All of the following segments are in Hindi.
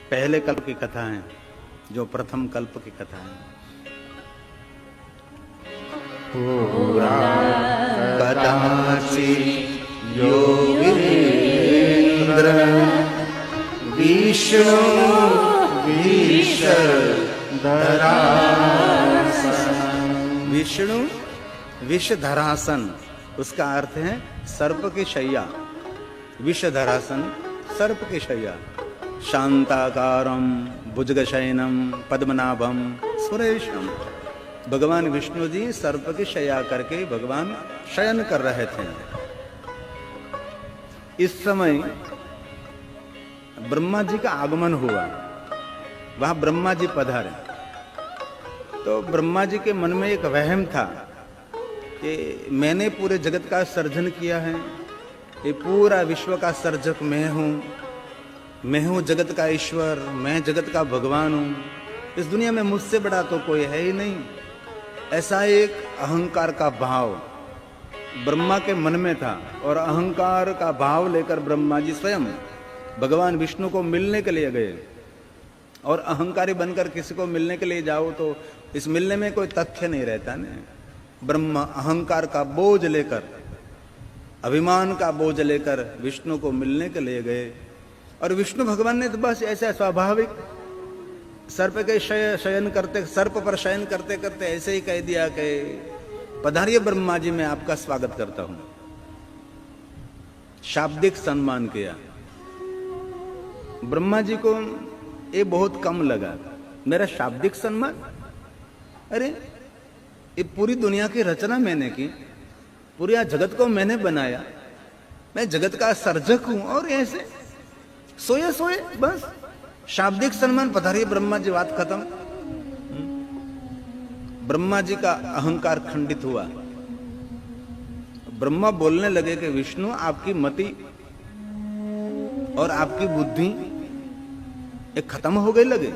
पहले कल्प की कथा है, जो प्रथम कल्प की कथा है। कदाचित् योगीन्द्र विष्णु विष्णु विषधरासन, उसका अर्थ है सर्प की शैया। विषधरासन सर्प की शैया। शांताकारम भुजगशयनम पद्मनाभम सुरेशम। भगवान विष्णु जी सर्प की शैया करके भगवान शयन कर रहे थे। इस समय ब्रह्मा जी का आगमन हुआ, वहां ब्रह्मा जी पधारे। तो ब्रह्मा जी के मन में एक वहम था कि मैंने पूरे जगत का सर्जन किया है, ये पूरा विश्व का सर्जक मैं हूँ जगत का ईश्वर, मैं जगत का भगवान हूँ, इस दुनिया में मुझसे बड़ा तो कोई है ही नहीं। ऐसा एक अहंकार का भाव ब्रह्मा के मन में था, और अहंकार का भाव लेकर ब्रह्मा जी स्वयं भगवान विष्णु को मिलने के लिए गए। और अहंकारी बनकर किसी को मिलने के लिए जाओ तो इस मिलने में कोई तथ्य नहीं रहता ना। ब्रह्मा अहंकार का बोझ लेकर, अभिमान का बोझ लेकर विष्णु को मिलने के लिए गए। और विष्णु भगवान ने तो बस ऐसा स्वाभाविक सर्प के शयन करते, सर्प पर शयन करते करते ऐसे ही कह दिया कि पधारिए ब्रह्मा जी, मैं आपका स्वागत करता हूं। शाब्दिक सम्मान किया। ब्रह्मा जी को ये बहुत कम लगा, मेरा शाब्दिक सम्मान। अरे ये पूरी दुनिया की रचना मैंने की, पूरे जगत को मैंने बनाया, मैं जगत का सर्जक हूं, और ऐसे सोए सोए बस शाब्दिक सम्मान, पधारिए ब्रह्मा जी, बात खत्म। ब्रह्मा जी का अहंकार खंडित हुआ। ब्रह्मा बोलने लगे कि विष्णु, आपकी मति और आपकी बुद्धि एक खत्म हो गई लगे।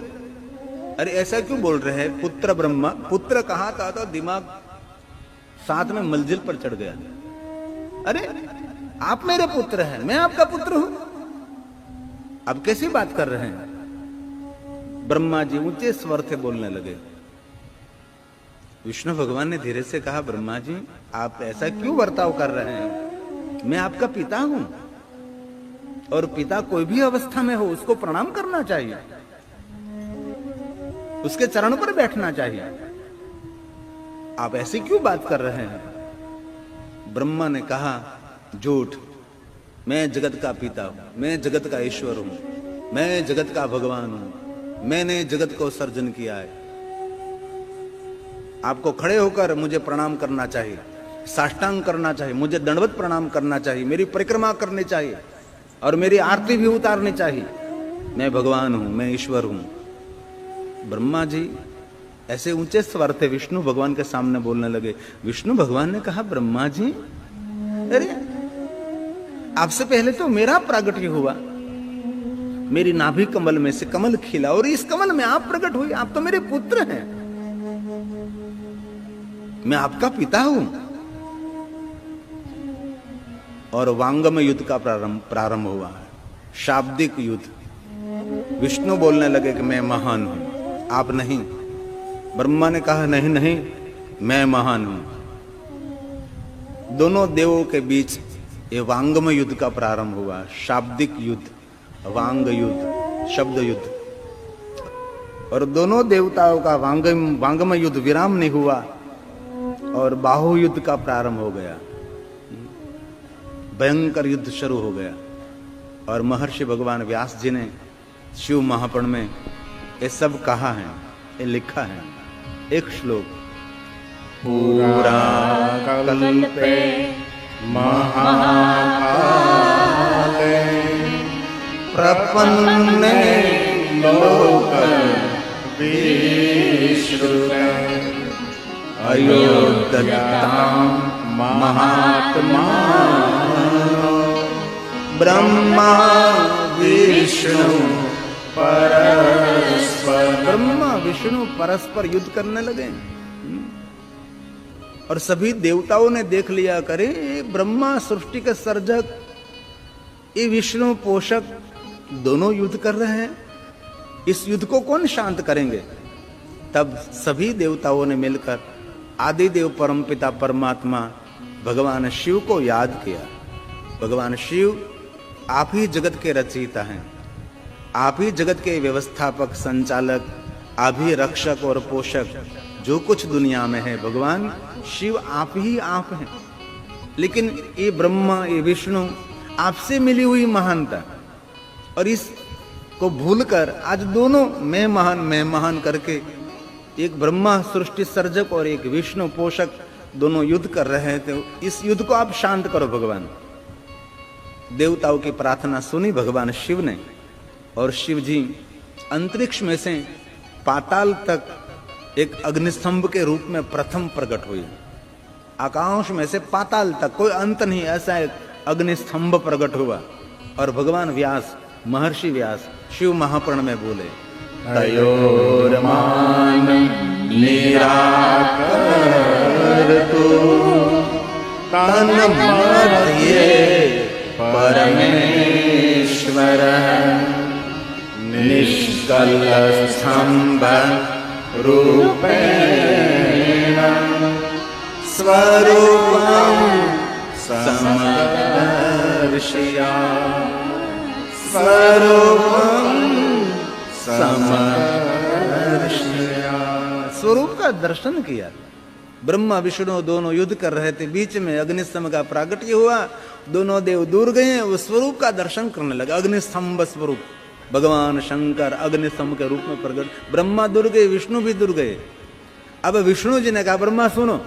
अरे ऐसा क्यों बोल रहे हैं? पुत्र ब्रह्मा, पुत्र कहा था तो दिमाग साथ में मंजिल पर चढ़ गया। अरे आप मेरे पुत्र हैं, मैं आपका पुत्र हूं, अब कैसी बात कर रहे हैं? ब्रह्मा जी ऊंचे स्वर से बोलने लगे। विष्णु भगवान ने धीरे से कहा, ब्रह्मा जी आप ऐसा क्यों बर्ताव कर रहे हैं? मैं आपका पिता हूं, और पिता कोई भी अवस्था में हो उसको प्रणाम करना चाहिए, उसके चरण पर बैठना चाहिए। आप ऐसी क्यों बात कर रहे हैं? ब्रह्मा ने कहा, झूठ, मैं जगत का पिता हूं, मैं जगत का ईश्वर हूं, मैं जगत का भगवान हूं, मैंने जगत को सर्जन किया है। आपको खड़े होकर मुझे प्रणाम करना चाहिए, साष्टांग करना चाहिए, मुझे दंडवत प्रणाम करना चाहिए, मेरी परिक्रमा करनी चाहिए, और मेरी आरती भी उतारनी चाहिए। मैं भगवान हूं, मैं ईश्वर हूं। ब्रह्मा जी ऐसे ऊंचे स्वर थे विष्णु भगवान के सामने बोलने लगे। विष्णु भगवान ने कहा, ब्रह्मा जी, अरे आपसे पहले तो मेरा प्रागट्य हुआ, मेरी नाभि कमल में से कमल खिला, और इस कमल में आप प्रकट हुए, आप तो मेरे पुत्र हैं, मैं आपका पिता हूं। और वांगम युद्ध का प्रारंभ हुआ है, शाब्दिक युद्ध। विष्णु बोलने लगे कि मैं महान हूं, आप नहीं। ब्रह्मा ने कहा, नहीं नहीं, मैं महान हूं। दोनों देवों के बीच ये वांगम युद्ध का प्रारंभ हुआ, शाब्दिक युद्ध, वांग युद्ध, शब्द युद्ध। और दोनों देवताओं का वांगम युद्ध विराम नहीं हुआ, और बाहु युद्ध का प्रारंभ हो गया, भयंकर युद्ध शुरू हो गया। और महर्षि भगवान व्यास जी ने शिव महापुराण में ये सब कहा है, ये लिखा है। एक श्लोक, पूरा कल्पे महाकाले प्रपन्ने लोक विश्रुते अयोध्यतां महात्मा ब्रह्मा विष्णु परस्पर। ब्रह्मा विष्णु परस्पर युद्ध करने लगे, और सभी देवताओं ने देख लिया, करे ब्रह्मा सृष्टि के सर्जक, ये विष्णु पोषक, दोनों युद्ध कर रहे हैं। इस युद्ध को कौन शांत करेंगे? तब सभी देवताओं ने मिलकर आदिदेव परमपिता परमात्मा भगवान शिव को याद किया। भगवान शिव, आप ही जगत के रचयिता हैं, आप ही जगत के व्यवस्थापक, संचालक, आप ही रक्षक और पोषक, जो कुछ दुनिया में है भगवान शिव आप ही आप हैं। लेकिन ये ब्रह्मा, ये विष्णु आपसे मिली हुई महानता, और इसको भूलकर आज दोनों मैं महान करके एक ब्रह्मा सृष्टि सर्जक और एक विष्णु पोषक दोनों युद्ध कर रहे थे। इस युद्ध को आप शांत करो भगवान। देवताओं की प्रार्थना सुनी भगवान शिव ने, और शिव जी अंतरिक्ष में से पाताल तक एक अग्निस्तंभ के रूप में प्रथम प्रकट हुए। आकाश में से पाताल तक कोई अंत नहीं, ऐसा एक अग्निस्तंभ प्रकट हुआ। और भगवान व्यास, महर्षि व्यास शिव महापुराण में बोले, तयोर्मान निराकर्तु तन्मध्ये परमेश्वरः निष्कलस्तंभ रूपेण स्वरूपं समदर्शया स्वरूप का दर्शन किया। ब्रह्मा विष्णु दोनों युद्ध कर रहे थे, बीच में अग्निस्तंभ का प्रागट्य हुआ, दोनों देव दूर गए, वो स्वरूप का दर्शन करने लगे। अग्निस्तंभ स्वरूप भगवान शंकर अग्निस्तंभ के रूप में प्रकट। ब्रह्मा दूर गए, विष्णु भी दूर गए। अब विष्णु जी ने कहा, ब्रह्मा सुनो,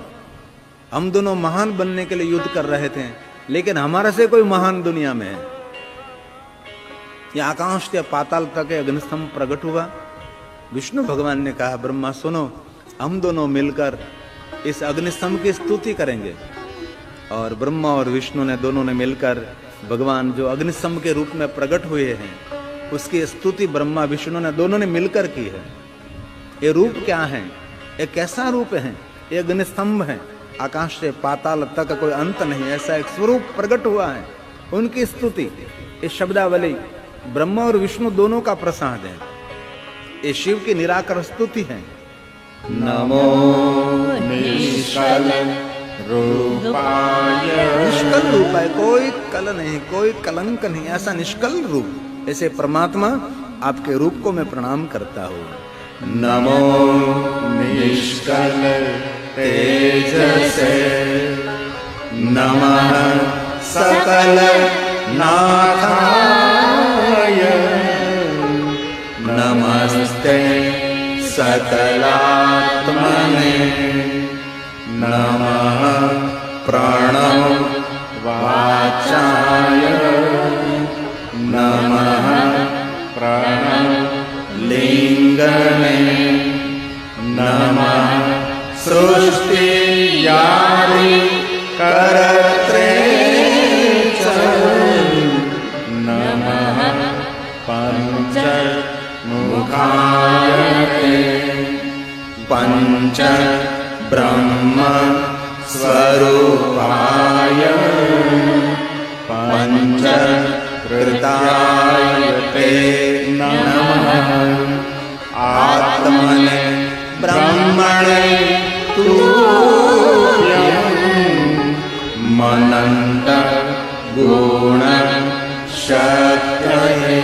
हम दोनों महान बनने के लिए युद्ध कर रहे थे, लेकिन हमारा से कोई महान दुनिया में है। यह आकाश के पाताल तक अग्निस्तंभ प्रकट हुआ। विष्णु भगवान ने कहा, ब्रह्मा सुनो, हम दोनों मिलकर इस अग्निस्तंभ की स्तुति करेंगे। और ब्रह्मा और विष्णु ने दोनों ने मिलकर भगवान जो अग्निस्तंभ के रूप में प्रकट हुए हैं उसकी स्तुति ब्रह्मा विष्णु ने दोनों ने मिलकर की है। ये रूप क्या है, ये कैसा रूप है? ये अग्निस्तंभ है, आकाश से पाताल तक कोई अंत नहीं, ऐसा एक स्वरूप प्रकट हुआ है। उनकी स्तुति, ये शब्दावली ब्रह्मा और विष्णु दोनों का प्रसाद है। ये शिव की निराकर स्तुति है। नमो निष्कल रूपाय, निष्कल रूप है, कोई कल नहीं, कोई कलंक नहीं, ऐसा निष्कल रूप, ऐसे परमात्मा आपके रूप को मैं प्रणाम करता हूँ। नमो निष्कल तेजसे नमः सकल नाथाय नमस्ते सकलात्मने नमः प्रणवाचाय नमः प्रणवलिंगने नमः सृष्टियादि कर्त्रे च नमः पंचमुखाय पंच ब्रह्म स्वरूपाय पंच कृताय ते नमः आत्मने ब्रह्मणे तुभ्यं मनन्त गुण शक्तये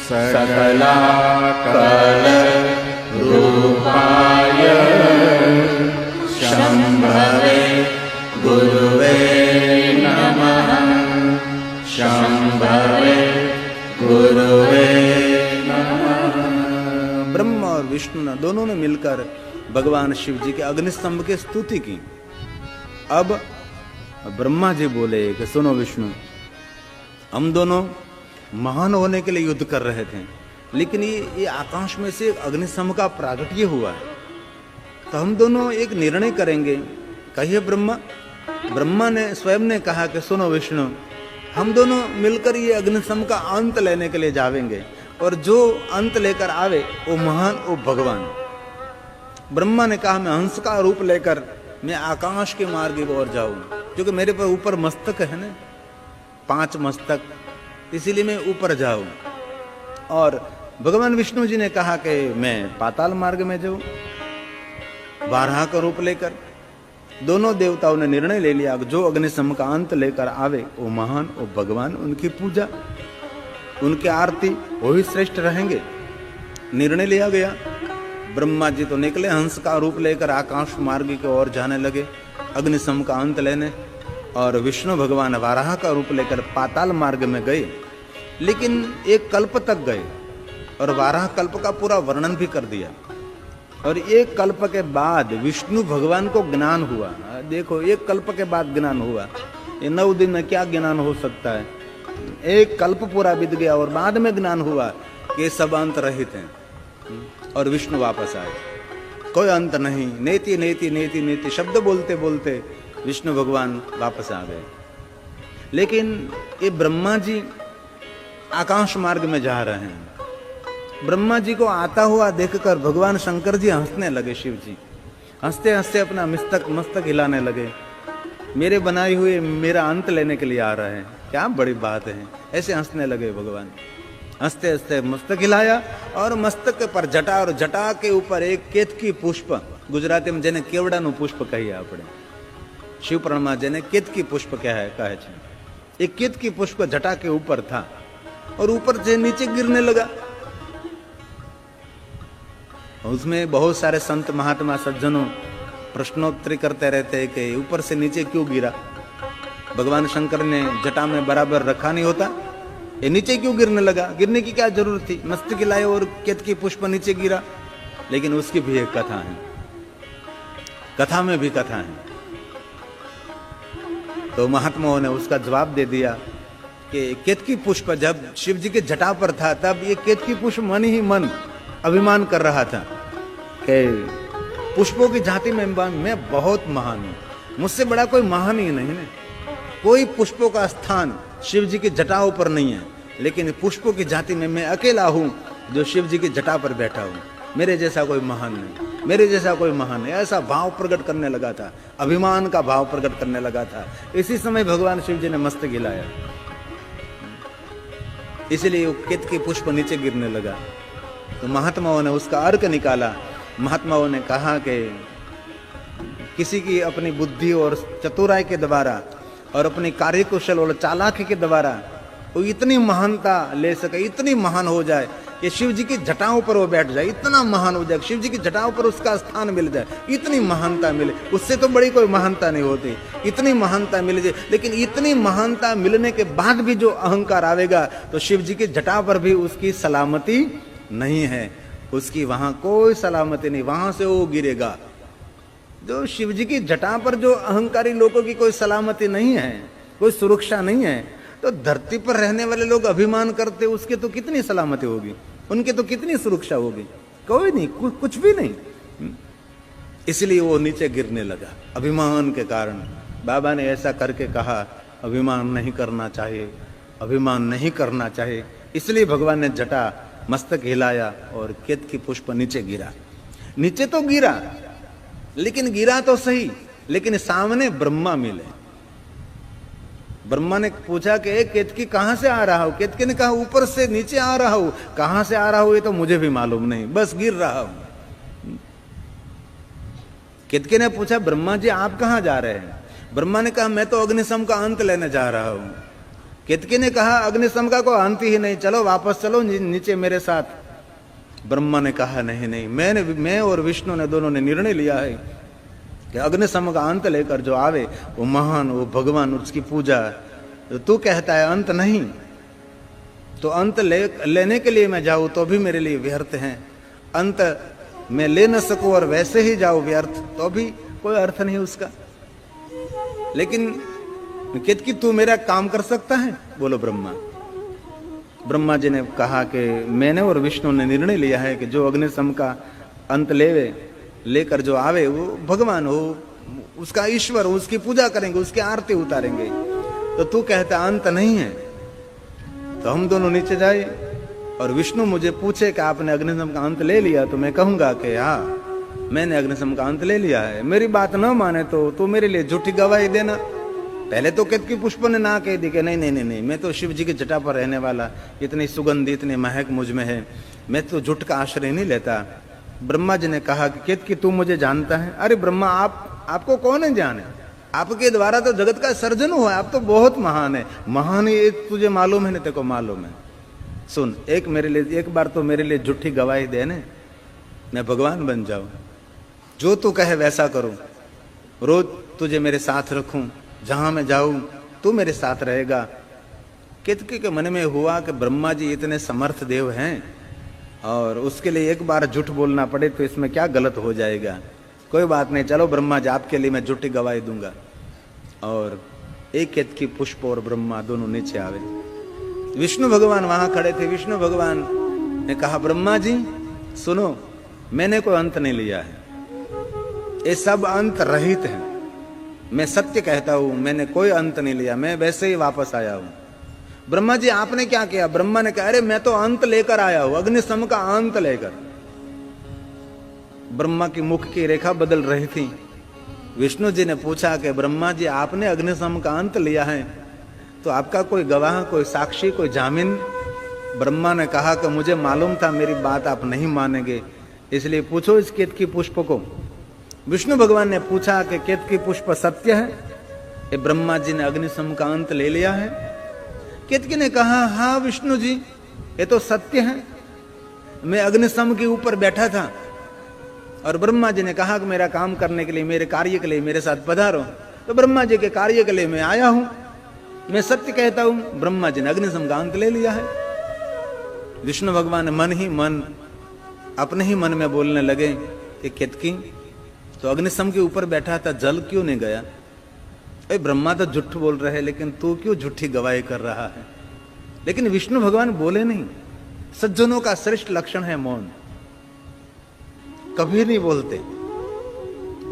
सकलाकल रूपाय शंभवे गुरुवे नमः शंभवे गुरुवे नमः। ब्रह्मा और विष्णु ने दोनों ने मिलकर भगवान शिव जी के अग्निस्तंभ की स्तुति की। अब ब्रह्मा जी बोले कि सुनो विष्णु, हम दोनों महान होने के लिए युद्ध कर रहे थे, लेकिन ये आकाश में से अग्निस्तंभ का प्रागट्य हुआ है, तो हम दोनों एक निर्णय करेंगे। कहिए ब्रह्मा। ब्रह्मा ने स्वयं ने कहा कि सुनो विष्णु, हम दोनों मिलकर ये अग्निस्तंभ का अंत लेने के लिए जावेंगे, और जो अंत लेकर आवे वो महान, वो भगवान। ब्रह्मा ने कहा, मैं हंस का रूप लेकर मैं आकाश के मार्ग की ओर जाऊं, क्योंकि मेरे पर ऊपर मस्तक है ना, 5 मस्तक, इसीलिए मैं ऊपर जाऊं। और भगवान विष्णु जी ने कहा कि मैं पाताल मार्ग में जाऊं वाराह का रूप लेकर। दोनों देवताओं ने निर्णय ले लिया जो अग्निशम का अंत लेकर आवे वो महान, वो भगवान, उनकी पूजा, उनकी आरती वही श्रेष्ठ रहेंगे। निर्णय लिया गया। ब्रह्मा जी तो निकले हंस का रूप लेकर आकाश मार्ग की ओर जाने लगे अग्निशम का अंत लेने, और विष्णु भगवान वाराह का रूप लेकर पाताल मार्ग में गए। लेकिन एक कल्प तक गए और वाराह कल्प का पूरा वर्णन भी कर दिया। और एक कल्प के बाद विष्णु भगवान को ज्ञान हुआ। देखो, एक कल्प के बाद ज्ञान हुआ। ये 9 दिन में क्या ज्ञान हो सकता है? एक कल्प पूरा बीत गया और बाद में ज्ञान हुआ कि सब अंत रहित हैं और विष्णु वापस आए। कोई अंत नहीं, नेति नेति नेति नेति शब्द बोलते बोलते विष्णु भगवान वापस आ गए। लेकिन ये ब्रह्मा जी आकाश मार्ग में जा रहे हैं। ब्रह्मा जी को आता हुआ देखकर भगवान शंकर जी हंसने लगे। शिव जी हंसते हंसते अपना मस्तक हिलाने लगे। मेरे बनाए हुए मेरा अंत लेने के लिए आ रहे हैं, क्या बड़ी बात है। ऐसे हंसने लगे भगवान। हंसते हंसते मस्तक हिलाया और मस्तक पर जटा, और जटा के ऊपर एक केतकी पुष्प, गुजराती में जेने केवड़ाનું પુષ્પ કહીએ આપણે, शिव प्रणमा जेने केतकी पुष्प क्या है कहे छे। एक केतकी पुष्प जटा के ऊपर था और ऊपर से नीचे गिरने लगा। उसमें बहुत सारे संत महात्मा सज्जनों प्रश्नोत्तरी करते रहते हैं कि ऊपर से नीचे क्यों गिरा। भगवान शंकर ने जटा में बराबर रखा नहीं होता, ये नीचे क्यों गिरने लगा? गिरने की क्या जरूरत थी? मस्तक लाए और केतकी पुष्प नीचे गिरा। लेकिन उसकी भी एक कथा है, कथा में भी कथा है। तो महात्माओं ने उसका जवाब दे दिया कि केतकी पुष्प जब शिव जी के जटा पर था तब ये केतकी पुष्प मन ही मन अभिमान कर रहा था कि पुष्पों की जाति में मैं बहुत महान हूं, मुझसे बड़ा कोई महान ही नहीं है। कोई पुष्पों का स्थान शिव जी की जटाओं पर नहीं है, लेकिन पुष्पों की जाति में मैं अकेला हूं जो शिव जी की जटा पर बैठा हूं। मेरे जैसा कोई महान नहीं, मेरे जैसा कोई महान नहीं। ऐसा भाव प्रकट करने लगा था, अभिमान का भाव प्रकट करने लगा था। इसी समय भगवान शिव जी ने मस्तक हिलाया, इसलिए वो केतकी पुष्प नीचे गिरने लगा। तो महात्माओं ने उसका अर्थ निकाला। महात्माओं ने कहा कि किसी की अपनी बुद्धि और चतुराई के द्वारा और अपनी कार्यकुशल और चालाकी के द्वारा वो इतनी महानता ले सके, इतनी महान हो जाए कि शिव जी की जटाओं पर वो बैठ जाए, इतना महान हो जाए, शिव जी की जटाओं पर उसका स्थान मिल जाए, इतनी महानता मिले। उससे तो बड़ी कोई महानता नहीं होती, इतनी महानता मिल जाए। लेकिन इतनी महानता मिलने के बाद भी जो अहंकार आवेगा तो शिव जी की जटा पर भी उसकी सलामती नहीं है, उसकी वहां कोई सलामती नहीं, वहां से वो गिरेगा। जो शिव जी की जटा पर जो अहंकारी लोगों की कोई सलामती नहीं है, कोई सुरक्षा नहीं है, तो धरती पर रहने वाले लोग अभिमान करते उसके तो कितनी सलामती होगी, उनके तो कितनी सुरक्षा होगी? कोई नहीं, कुछ भी नहीं। इसलिए वो नीचे गिरने लगा अभिमान के कारण। बाबा ने ऐसा करके कहा अभिमान नहीं करना चाहिए, अभिमान नहीं करना चाहिए। इसलिए भगवान ने जटा मस्तक हिलाया और केतकी पुष्प नीचे गिरा। नीचे तो गिरा, लेकिन गिरा तो सही, लेकिन सामने ब्रह्मा मिले। ब्रह्मा ने पूछा कि केतकी कहां से आ रहा हो? केतकी ने कहा ऊपर से नीचे आ रहा हूं। कहां से आ रहा हूं ये तो मुझे भी मालूम नहीं, बस गिर रहा हूं। केतकी ने पूछा ब्रह्मा जी आप कहां जा रहे हैं? ब्रह्मा ने कहा मैं तो अग्निशम का अंत लेने जा रहा हूं। केतकी ने कहा अग्निशम का कोई अंत ही नहीं, चलो वापस चलो नीचे मेरे साथ। ब्रह्मा ने कहा नहीं नहीं, मैं और विष्णु ने दोनों ने निर्णय लिया है कि अग्निशम का अंत लेकर जो आवे वो महान, वो भगवान, उसकी पूजा। तो तू कहता है अंत नहीं, तो अंत लेने के लिए मैं जाऊं तो भी मेरे लिए व्यर्थ है। अंत मैं ले न सकूं और वैसे ही जाऊं व्यर्थ, तो भी कोई अर्थ नहीं उसका। लेकिन केतकी तू मेरा काम कर सकता है? बोलो ब्रह्मा। ब्रह्मा जी ने कहा कि मैंने और विष्णु ने निर्णय लिया है कि जो अग्निशम का अंत लेकर जो आवे वो भगवान हो, उसका ईश्वर हो, उसकी पूजा करेंगे, उसकी आरती उतारेंगे। तो तू कहता अंत नहीं है, तो हम दोनों नीचे जाए और विष्णु मुझे पूछे कि आपने अग्निशम का अंत ले लिया, तो मैं कहूंगा कि हाँ मैंने अग्निशम का अंत ले लिया है। मेरी बात न माने तो तू मेरे लिए झूठी गवाही देना, पहले तो केतकी पुष्प ने ना कह दी कि नहीं नहीं नहीं नहीं, मैं तो शिव जी की जटा पर रहने वाला, इतनी सुगंध इतनी महक मुझ में है, मैं तो झूठ का आश्रय नहीं लेता। ब्रह्मा जी ने कहा कि केतकी तू मुझे जानता है? अरे ब्रह्मा आपको कौन है जाने, आपके द्वारा तो जगत का सर्जन हुआ, आप तो बहुत महान है। महान ये तुझे मालूम है? नहीं तेको मालूम है। सुन, एक बार तो मेरे लिए झूठी गवाही दे ने, मैं भगवान बन जाऊं, जो तू कहे वैसा करूं, रोज तुझे मेरे साथ रखूं, जहां मैं जाऊं तू मेरे साथ रहेगा। केतकी के मन में हुआ कि ब्रह्मा जी इतने समर्थ देव हैं और उसके लिए एक बार झूठ बोलना पड़े तो इसमें क्या गलत हो जाएगा। कोई बात नहीं, चलो ब्रह्मा जी आपके लिए मैं झूठी गवाही दूंगा। और एक केतकी पुष्प और ब्रह्मा दोनों नीचे आवे। विष्णु भगवान वहां खड़े थे। विष्णु भगवान ने कहा ब्रह्मा जी सुनो, मैंने कोई अंत नहीं लिया है, ये सब अंत रहित है, मैं सत्य कहता हूं, मैंने कोई अंत नहीं लिया, मैं वैसे ही वापस आया हूं। ब्रह्मा जी आपने क्या किया? ब्रह्मा ने कहा अरे मैं तो अंत लेकर आया हूं, अग्निशम का अंत लेकर। ब्रह्मा की मुख की रेखा बदल रही थी। विष्णु जी ने पूछा कि ब्रह्मा जी आपने अग्निशम का अंत लिया है तो आपका कोई गवाह, कोई साक्षी, कोई जामीन? ब्रह्मा ने कहा कि मुझे मालूम था मेरी बात आप नहीं मानेंगे, इसलिए पूछो इस केतकी पुष्प को। विष्णु भगवान ने पूछा कि केतकी पुष्प सत्य है? ये ब्रह्मा जी ने अग्निशम का अंत ले लिया है? केतकी ने कहा हाँ विष्णु जी, ये तो सत्य है, मैं अग्निशम के ऊपर बैठा था और ब्रह्मा जी ने कहा कि मेरा काम करने के लिए, मेरे कार्य के लिए मेरे साथ पधारो, तो ब्रह्मा जी के कार्य के लिए मैं आया हूं, मैं सत्य कहता हूं। ब्रह्मा जी ने अग्निशम का अंत ले लिया है। विष्णु भगवान मन ही मन अपने ही मन में बोलने लगे कि केतकी तो अग्निशम के ऊपर बैठा था, जल क्यों नहीं गया? अरे ब्रह्मा तो झूठ बोल रहे हैं, लेकिन तू क्यों झूठी गवाही कर रहा है? लेकिन विष्णु भगवान बोले नहीं। सज्जनों का श्रेष्ठ लक्षण है मौन, कभी नहीं बोलते।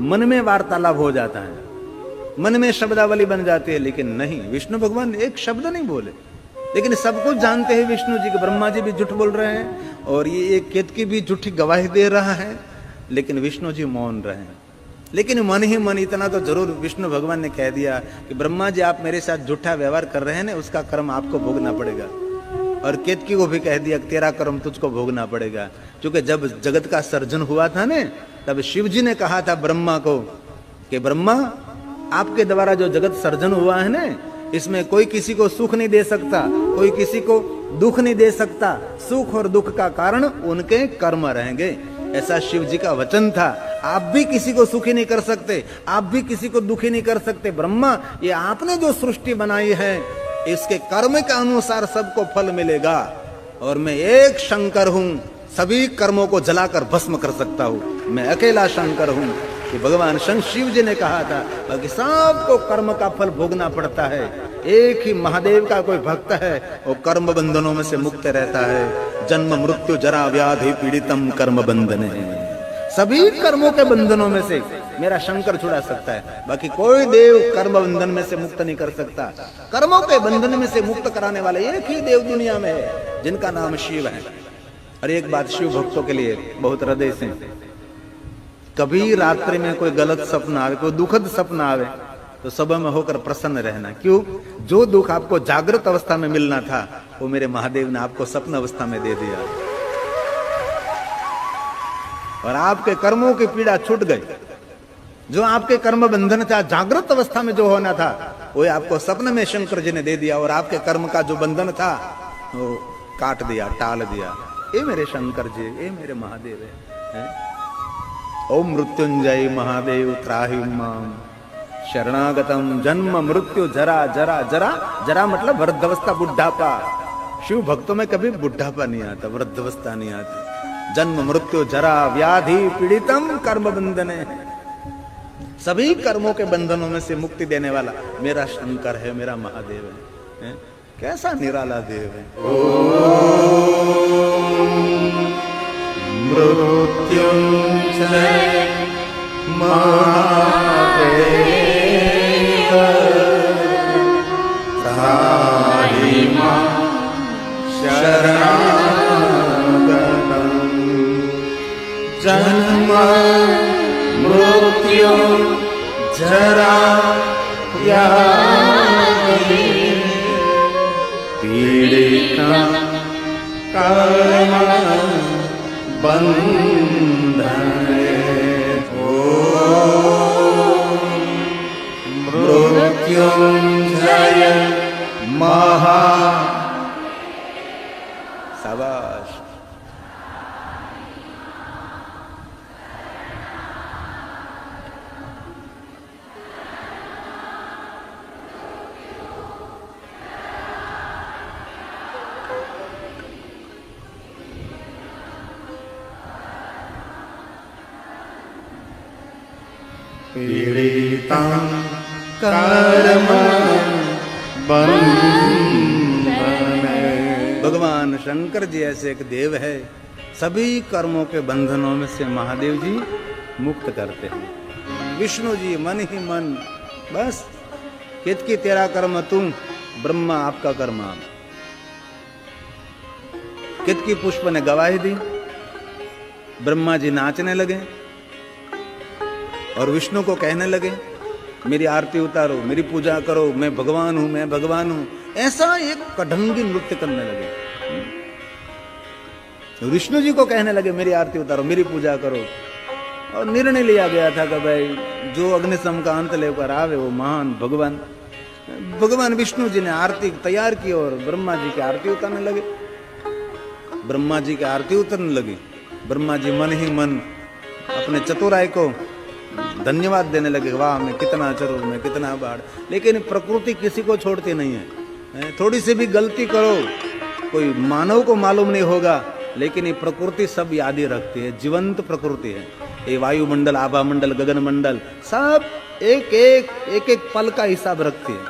मन में वार्तालाप हो जाता है, मन में शब्दावली बन जाती है, लेकिन नहीं, विष्णु भगवान एक शब्द नहीं बोले। लेकिन सब कुछ जानते हैं विष्णु जी कि ब्रह्मा जी भी झूठ बोल रहे हैं और ये एक केतकी भी झूठी गवाही दे रहा है, लेकिन विष्णु जी मौन रहे हैं। लेकिन मन ही मन इतना तो जरूर विष्णु भगवान ने कह दिया कि ब्रह्मा जी आप मेरे साथ झूठा व्यवहार कर रहे हैं ना, उसका कर्म आपको भोगना पड़ेगा। और केतकी को भी कह दिया तेरा कर्म तुझको भोगना पड़ेगा, क्योंकि जब जगत का सर्जन हुआ था ना, तब शिव जी ने कहा था ब्रह्मा को कि ब्रह्मा आपके द्वारा जो जगत सर्जन हुआ है ना, इसमें कोई किसी को सुख नहीं दे सकता, कोई किसी को दुख नहीं दे सकता, सुख और दुख का कारण उनके कर्म रहेंगे, ऐसा शिव जी का वचन था। आप भी किसी को सुखी नहीं कर सकते, आप भी किसी को दुखी नहीं कर सकते। ब्रह्मा ये आपने जो सृष्टि बनाई है इसके कर्म के अनुसार सबको फल मिलेगा, और मैं एक शंकर हूं, सभी कर्मों को जलाकर भस्म कर सकता हूं, मैं अकेला शंकर हूं। कि भगवान शिव जी ने कहा था बाकी सबको कर्म का फल भोगना पड़ता है, एक ही महादेव का कोई भक्त है वो कर्म बंधनों में से मुक्त रहता है। जन्म मृत्यु जरा व्याधि पीड़ितम कर्म बंधन है, सभी कर्मों के बंधनों में से मेरा शंकर छुड़ा सकता है, बाकी कोई देव कर्म बंधन में से मुक्त नहीं कर सकता। कर्मों के बंधन में से मुक्त कराने वाले एक ही देव दुनिया में है, जिनका नाम शिव है। और एक बात शिव भक्तों के लिए बहुत हृदय से, कभी रात्रि में कोई गलत सपना आवे, कोई दुखद सपना आवे तो सुबह में होकर प्रसन्न रहना। क्यों? जो दुख आपको जागृत अवस्था में मिलना था वो मेरे महादेव ने आपको स्वप्न अवस्था में दे दिया, और आपके कर्मों की पीड़ा छूट गई। जो आपके कर्म बंधन था जागृत अवस्था में जो होना था वो आपको सपने में शंकर जी ने दे दिया, और आपके कर्म का जो बंधन था वो काट दिया, टाल दिया। ये मेरे शंकर जी, ये मेरे महादेव है। ओम मृत्युंजय महादेव त्राहि माम शरणागतम जन्म मृत्यु जरा जरा जरा जरा मतलब वृद्धावस्था, बुढ़ापा। शिव भक्तों में कभी बुढ़ापा नहीं आता, वृद्धावस्था नहीं आती। जन्म मृत्यु जरा व्याधि पीड़ितम कर्म बंधने, सभी कर्मों के बंधनों में से मुक्ति देने वाला मेरा शंकर है, मेरा महादेव है। कैसा निराला देव है। मृत्युंजय महादेव त्राहि मां शरणागतं जन्म मृत्यु जरा व्याधि कर्म बंधने मृत्युंजय महा। शाबाश। पीड़ितं कर्म बंधने। भगवान शंकर जी ऐसे एक देव है, सभी कर्मों के बंधनों में से महादेव जी मुक्त करते हैं। विष्णु जी मन ही मन, बस केतकी तेरा कर्म तू, ब्रह्मा आपका कर्म आप। केतकी पुष्प ने गवाही दी, ब्रह्मा जी नाचने लगे और विष्णु को कहने लगे मेरी आरती उतारो, मेरी पूजा करो, मैं भगवान हूं, मैं भगवान हूं। ऐसा एक कढंगी नृत्य करने लगे। विष्णु जी को कहने लगे मेरी आरती उतारो, मेरी पूजा करो। और निर्णय लिया गया था कि भाई जो अग्निशम का अंत लेकर आवे वो महान भगवान। भगवान विष्णु जी ने आरती तैयार की और ब्रह्मा जी की आरती उतारने लगे। ब्रह्मा जी की आरती उतरने लगी। ब्रह्मा जी मन ही मन अपने चतुराई को धन्यवाद देने लगे, वाह मैं कितना चतुर, मैं कितना बाढ़। लेकिन प्रकृति किसी को छोड़ती नहीं है। थोड़ी सी भी गलती करो, कोई मानव को मालूम नहीं होगा, लेकिन ये प्रकृति सब याद ही रखती है। जीवंत प्रकृति है ये। वायुमंडल, आभा मंडल, गगन मंडल सब एक एक पल का हिसाब रखती है।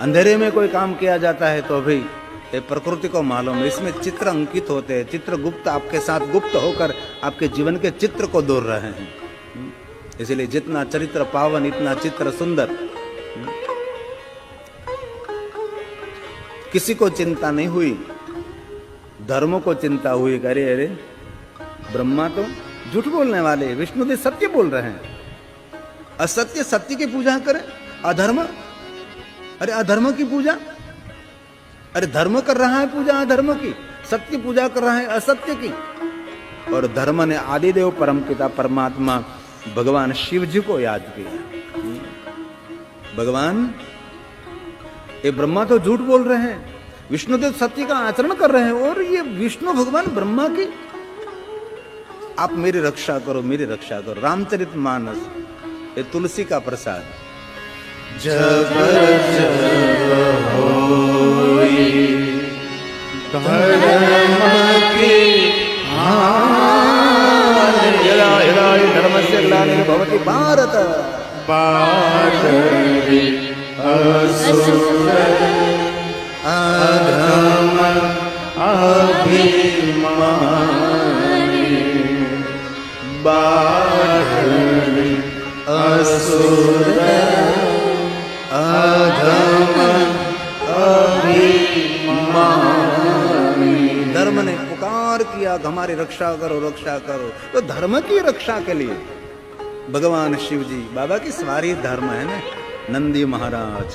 अंधेरे में कोई काम किया जाता है तो भी ये प्रकृति को मालूम है। इसमें चित्र अंकित होते हैं, चित्र गुप्त आपके साथ गुप्त होकर आपके जीवन के चित्र को दौड़ रहे हैं। इसलिए जितना चरित्र पावन इतना चित्र सुंदर। किसी को चिंता नहीं हुई, धर्म को चिंता हुई। अरे अरे ब्रह्मा तो झूठ बोलने वाले, विष्णुदेव सत्य बोल रहे हैं। असत्य सत्य की पूजा करें, अधर्म, अरे अधर्म की पूजा, अरे धर्म कर रहा है पूजा अधर्म की, सत्य पूजा कर रहा है असत्य की। और धर्म ने आदिदेव परमपिता परमात्मा भगवान शिव जी को याद किया। भगवान ये ब्रह्मा तो झूठ बोल रहे हैं, विष्णुदेव सत्य का आचरण कर रहे हैं, और ये विष्णु भगवान ब्रह्मा की, आप मेरी रक्षा करो, मेरी रक्षा करो। रामचरितमानस ये तुलसी का प्रसाद। जब जब होई धर्म की यदा यदा धर्मस्य ग्लानिर्भवति भारत पातरि असुर अधर्म अभिमानी बाधरि असुर अधर्म अभिमानी। धर्म ने पुकार किया हमारी रक्षा करो, रक्षा करो। तो धर्म की रक्षा के लिए भगवान शिव जी, बाबा की सवारी धर्म है ना, नंदी महाराज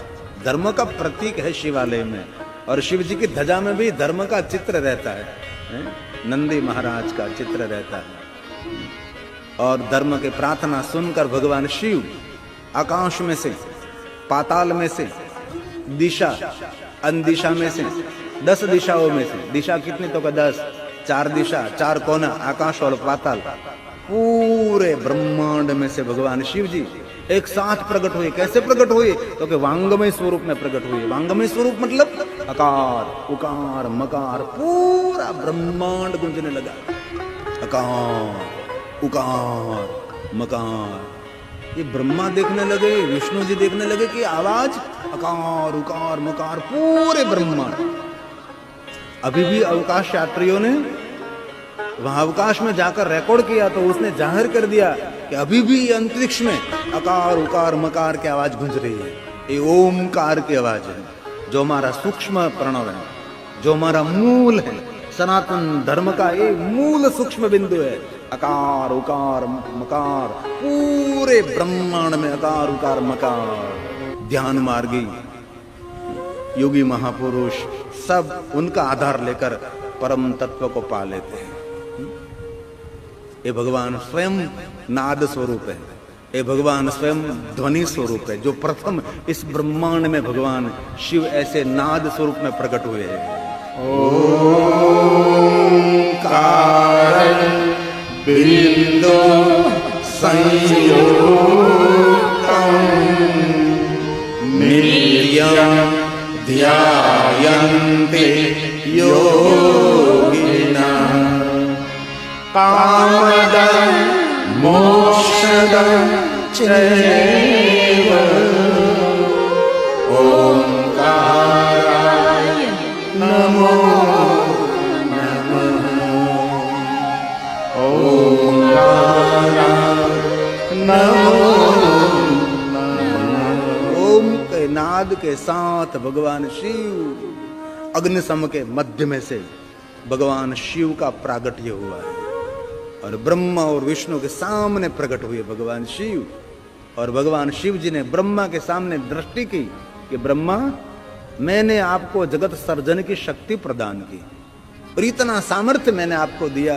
धर्म का प्रतीक है शिवालय में। और शिव जी की ध्वजा में भी धर्म का चित्र रहता है, नंदी महाराज का चित्र रहता है। और धर्म की प्रार्थना सुनकर भगवान शिव आकाश में से, पाताल में से, दिशा अनदिशा में से, 10 दिशाओं में से, दिशा कितनी तो का 10, 4 दिशा, 4 कोना, आकाश और पाताल, पूरे ब्रह्मांड में से भगवान शिव जी एक साथ प्रकट हुए। कैसे प्रकट हुए? तो कि वांगमय स्वरूप में प्रकट हुए। वांगमय स्वरूप मतलब अकार उकार मकार, पूरा ब्रह्मांड गूंजने लगा। अकार उकार मकार, ये ब्रह्मा देखने लगे, विष्णु जी देखने लगे कि आवाज अकार उकार मकार पूरे ब्रह्मांड। अभी भी अवकाश यात्रियों ने वहां अवकाश में जाकर रिकॉर्ड किया तो उसने जाहिर कर दिया कि अभी भी अंतरिक्ष में अकार उकार मकार की आवाज गूंज रही है। ये ओमकार की आवाज है, जो हमारा सूक्ष्म प्रणव है, जो हमारा मूल है, सनातन धर्म का ये मूल सूक्ष्म बिंदु है। अकार उकार मकार, पूरे ब्रह्मांड में अकार उकार मकार। ध्यान मार्गी योगी महापुरुष सब उनका आधार लेकर परम तत्व को पा लेते हैं। ये भगवान स्वयं नाद स्वरूप है, ये भगवान स्वयं ध्वनि स्वरूप है। जो प्रथम इस ब्रह्मांड में भगवान शिव ऐसे नाद स्वरूप में प्रकट हुए हैं। ओंकार बिंदु संयुक्तम निर्यम ध्यायन्ते योगिना कामदं मोक्षदं चैव ओंकाराय नमो नमः। ओंकाराय नमो नमः। ओम के नाद के साथ भगवान शिव अग्नि सम के मध्य में से भगवान शिव का प्रागट्य हुआ है और ब्रह्मा और विष्णु के सामने प्रकट हुए भगवान शिव। और भगवान शिव जी ने ब्रह्मा के सामने दृष्टि की कि ब्रह्मा, मैंने आपको जगत सर्जन की शक्ति प्रदान की और इतना सामर्थ्य मैंने आपको दिया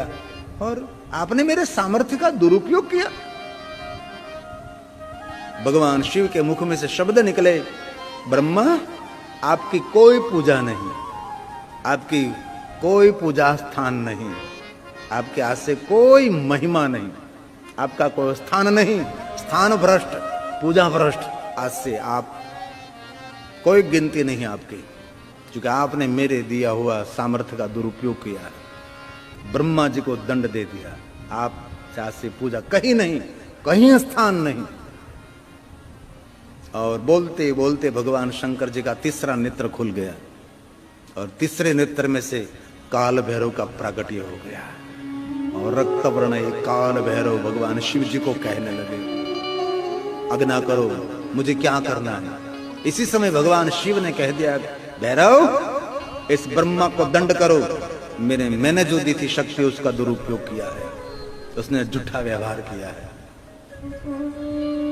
और आपने मेरे सामर्थ्य का दुरुपयोग किया। भगवान शिव के मुख में से शब्द निकले, ब्रह्मा आपकी कोई पूजा नहीं, आपकी कोई पूजा स्थान नहीं, आपके हाथ से कोई महिमा नहीं, आपका कोई स्थान नहीं, स्थान भ्रष्ट, पूजा भ्रष्ट, आज से आप कोई गिनती नहीं आपकी, क्योंकि आपने मेरे दिया हुआ सामर्थ्य का दुरुपयोग किया है। ब्रह्मा जी को दंड दे दिया, आप आज से पूजा कहीं नहीं, कहीं स्थान नहीं। और बोलते बोलते भगवान शंकर जी का तीसरा नेत्र खुल गया और तीसरे नेत्र में से काल भैरव का प्रागट्य हो गया और रक्त वर्ण काल भैरव भगवान शिव जी को कहने लगे, आज्ञा करो, मुझे क्या करना है। इसी समय भगवान शिव ने कह दिया, भैरव इस ब्रह्मा को दंड करो, मैंने जो दी थी शक्ति उसका दुरुपयोग किया है, उसने झूठा व्यवहार किया है,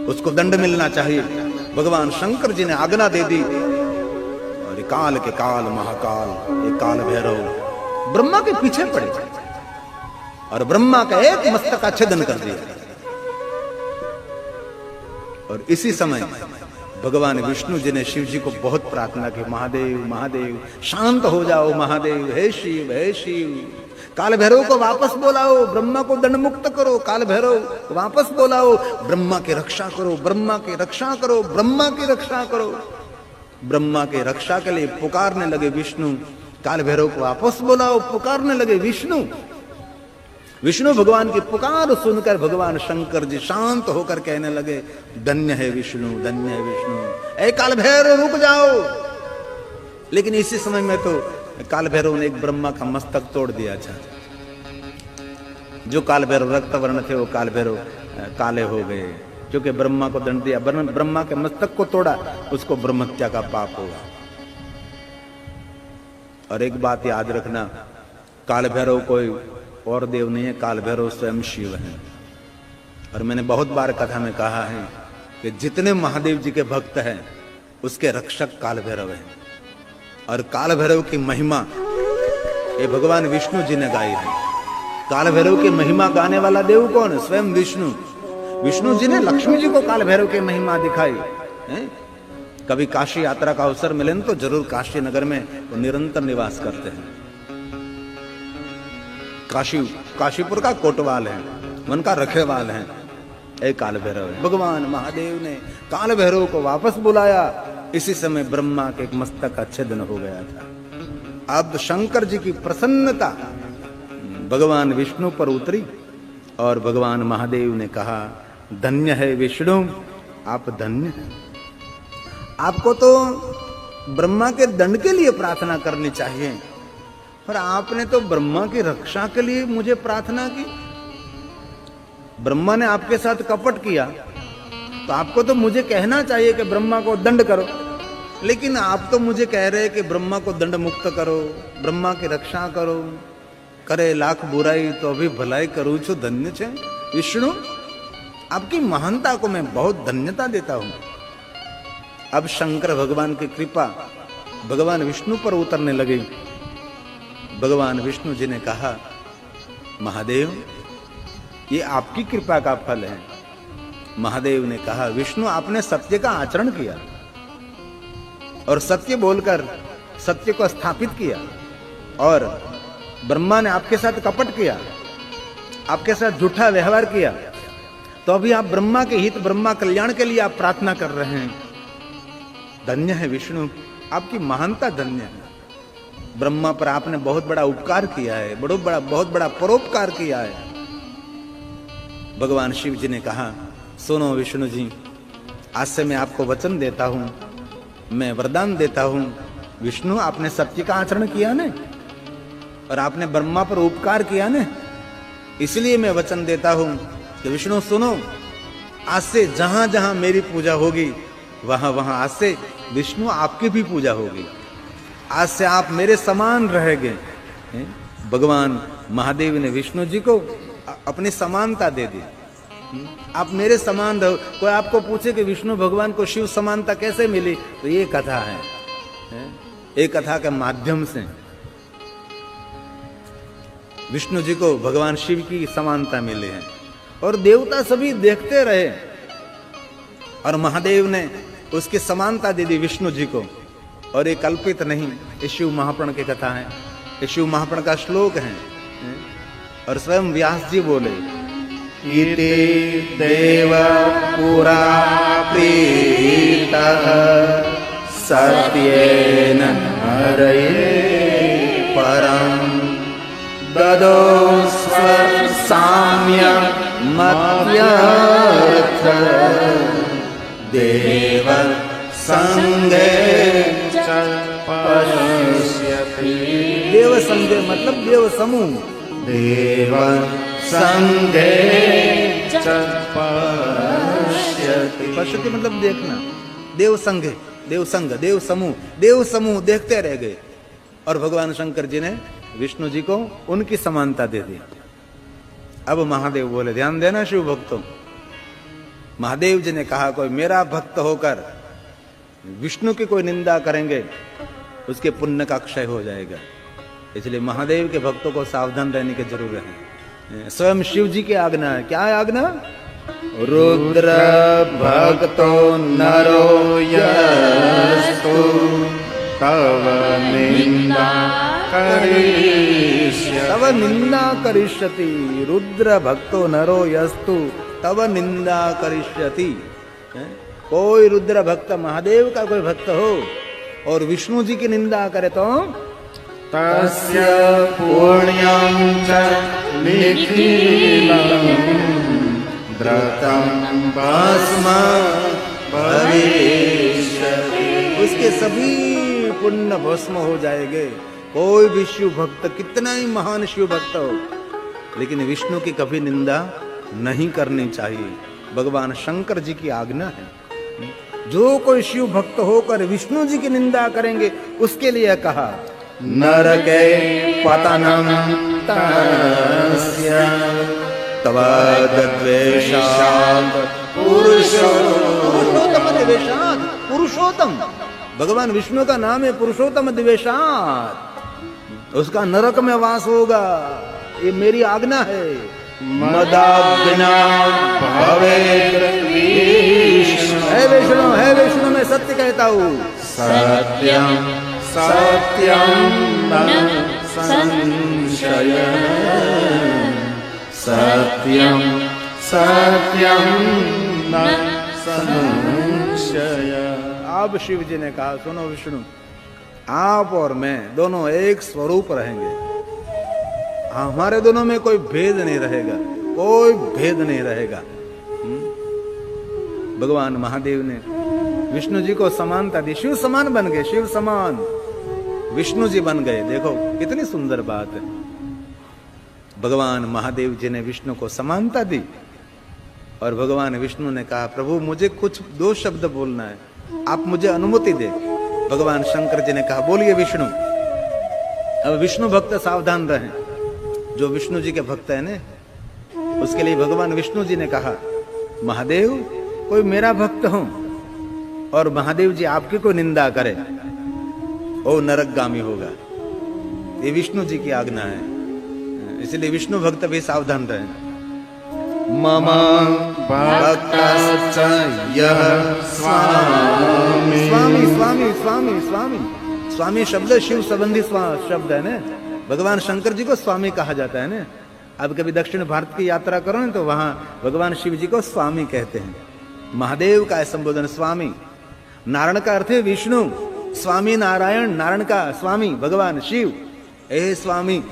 उसको दंड मिलना चाहिए। भगवान शंकर जी ने आज्ञा दे दी और काल के काल महाकाल ये काल भैरव ब्रह्मा के पीछे पड़े और ब्रह्मा का एक मस्तक का छेदन कर दिया। और इसी समय भगवान विष्णु जी ने शिव जी को बहुत प्रार्थना की, महादेव महादेव शांत हो जाओ, महादेव हे शिव हे शिव, काल भैरव को वापस बुलाओ, ब्रह्मा को दंड मुक्त करो, काल भैरव वापस बुलाओ, ब्रह्मा की रक्षा करो, ब्रह्मा की रक्षा करो, ब्रह्मा की रक्षा करो। ब्रह्मा की रक्षा के लिए पुकारने लगे विष्णु, काल भैरव को वापस बुलाओ, पुकारने लगे विष्णु। विष्णु भगवान की पुकार सुनकर भगवान शंकर जी शांत होकर कहने लगे, धन्य है विष्णु, धन्य है विष्णु, ऐ काल भैरव रुक जाओ। लेकिन इसी समय में तो काल भैरव ने एक ब्रह्मा का मस्तक तोड़ दिया था। जो काल भैरव रक्त वर्ण थे वो काल भैरव काले हो गए, क्योंकि ब्रह्मा को दंड दिया, ब्रह्मा के मस्तक को तोड़ा, उसको ब्रह्महत्या का पाप होगा। और एक बात याद रखना, काल भैरव कोई और देव नहीं है, काल भैरव स्वयं शिव है। और मैंने बहुत बार कथा में कहा है कि जितने महादेव जी के भक्त हैं उसके रक्षक काल भैरव है। और काल भैरव की महिमा ये भगवान विष्णु जी ने गाई है। काल भैरव की महिमा गाने वाला देव कौन? स्वयं विष्णु। विष्णु जी ने लक्ष्मी जी को काल भैरव की महिमा दिखाई है। कभी काशी यात्रा का अवसर मिले तो जरूर काशी नगर में वो निरंतर निवास करते हैं। काशीपुर का कोटवाल है, उनका रखेवाल है, एक काल भैरव है। भगवान महादेव ने काल भैरव को वापस बुलाया। इसी समय ब्रह्मा के एक मस्तक का छेदन हो गया था। अब शंकर जी की प्रसन्नता भगवान विष्णु पर उतरी और भगवान महादेव ने कहा, धन्य है विष्णु, आप धन्य हैं। आपको तो ब्रह्मा के दंड के लिए प्रार्थना करनी चाहिए, पर आपने तो ब्रह्मा की रक्षा के लिए मुझे प्रार्थना की। ब्रह्मा ने आपके साथ कपट किया तो आपको तो मुझे कहना चाहिए कि ब्रह्मा को दंड करो, लेकिन आप तो मुझे कह रहे हैं कि ब्रह्मा को दंड मुक्त करो, ब्रह्मा की रक्षा करो। करे लाख बुराई तो अभी भलाई करूं छु धन्य छे। विष्णु, आपकी महानता को मैं बहुत धन्यता देता हूं। अब शंकर भगवान की कृपा भगवान विष्णु पर उतरने लगे। भगवान विष्णु जी ने कहा, महादेव ये आपकी कृपा का फल है। महादेव ने कहा, विष्णु आपने सत्य का आचरण किया और सत्य बोलकर सत्य को स्थापित किया, और ब्रह्मा ने आपके साथ कपट किया, आपके साथ झूठा व्यवहार किया, तो अभी आप ब्रह्मा के हित, ब्रह्मा कल्याण के लिए आप प्रार्थना कर रहे हैं। धन्य है विष्णु, आपकी महानता धन्य है। ब्रह्मा पर आपने बहुत बड़ा उपकार किया है, बहुत बड़ा परोपकार किया है। भगवान शिव जी ने कहा, सुनो विष्णु जी, आज से मैं आपको वचन देता हूं, मैं वरदान देता हूं। विष्णु आपने सत्य का आचरण किया ना, और आपने ब्रह्मा पर उपकार किया ना, इसलिए मैं वचन देता हूं कि विष्णु सुनो, आज से जहां जहां मेरी पूजा होगी वहां वहां आज से विष्णु आपकी भी पूजा होगी। आज से आप मेरे समान रहेंगे। भगवान महादेव ने विष्णु जी को अपनी समानता दे दी। आप मेरे समान रहो। कोई आपको पूछे कि विष्णु भगवान को शिव समानता कैसे मिली, तो ये कथा है। एक कथा के माध्यम से विष्णु जी को भगवान शिव की समानता मिली है, और देवता सभी देखते रहे, और महादेव ने उसकी समानता दे दी विष्णु जी को। और ये कल्पित नहीं, ये शिव महापुराण की कथा है, ये शिव महापुराण का श्लोक है। और स्वयं व्यास जी बोले, इति देव पुरा प्रीतः सत्येन हरये परं ददो स्वसाम्य मत्यर्थ देव संगे पश्यति। देव संगे मतलब देव समूह, देव संगे पश्यति। पश्यति मतलब देखना, देव संगे, देव संग, देव समूह देखते रह गए। और भगवान शंकर जी ने विष्णु जी को उनकी समानता दे दी। अब महादेव बोले, ध्यान देना शिव भक्तों, महादेव जी ने कहा, कोई मेरा भक्त होकर विष्णु की कोई निंदा करेंगे उसके पुण्य का क्षय हो जाएगा। इसलिए महादेव के भक्तों को सावधान रहने की जरूरत है। स्वयं शिव जी की आज्ञा है। क्या है आज्ञा? रुद्र भक्तो नरो यस्तु तव निंदा करिष्यति। रुद्र भक्तो नरो यस्तु तव निंदा करिष्यति। कोई रुद्र भक्त, महादेव का कोई भक्त हो और विष्णु जी की निंदा करे तो तस्य पुण्यं च निखिलं द्रतं भस्म भविष्यति। उसके सभी पुण्य भस्म हो जाएंगे। कोई भी शिव भक्त, कितना ही महान शिव भक्त हो, लेकिन विष्णु की कभी निंदा नहीं करनी चाहिए। भगवान शंकर जी की आज्ञा है। जो कोई शिव भक्त होकर विष्णु जी की निंदा करेंगे उसके लिए कहा, नरके पतनं तस्य तवद्वेषात् पुरुषोत्तम द्वेषात्। पुरुषोत्तम भगवान विष्णु का नाम है पुरुषोत्तम द्वेषात्। उसका नरक में वास होगा, ये मेरी आज्ञा है। मदाज्ञा भवेत् विष्णु। है विष्णु मैं सत्य कहता हूँ। सत्यम सत्यम न संशय। सत्यम सत्यम न संशय। अब शिव जी ने कहा, सुनो विष्णु, आप और मैं दोनों एक स्वरूप रहेंगे। हमारे दोनों में कोई भेद नहीं रहेगा, कोई भेद नहीं रहेगा। भगवान महादेव ने विष्णु जी को समानता दी। शिव समान बन गए, शिव समान विष्णु जी बन गए। देखो कितनी सुंदर बात है। भगवान महादेव जी ने विष्णु को समानता दी, और भगवान विष्णु ने कहा, प्रभु मुझे कुछ दो शब्द बोलना है, आप मुझे अनुमति दे। भगवान शंकर जी ने कहा, बोलिए विष्णु। अब विष्णु भक्त सावधान रहें। जो विष्णु जी के भक्त है ना, उसके लिए भगवान विष्णु जी ने कहा, महादेव कोई मेरा भक्त हो और महादेव जी आपकी कोई निंदा करे वो नरकगामी होगा। ये विष्णु जी की आज्ञा है, इसलिए विष्णु भक्त भी सावधान रहे। मम भक्तश्च यः स्वामी। स्वामी स्वामी स्वामी स्वामी स्वामी शब्द शिव संबंधी शब्द है ना। भगवान शंकर जी को स्वामी कहा जाता है ना। अब कभी दक्षिण भारत की यात्रा करो ना तो वहां भगवान शिव जी को स्वामी कहते हैं। महादेव का संबोधन स्वामी। नारायण का अर्थ है विष्णु, स्वामी नारायण, नारायण का स्वामी भगवान शिव। ए स्वामी,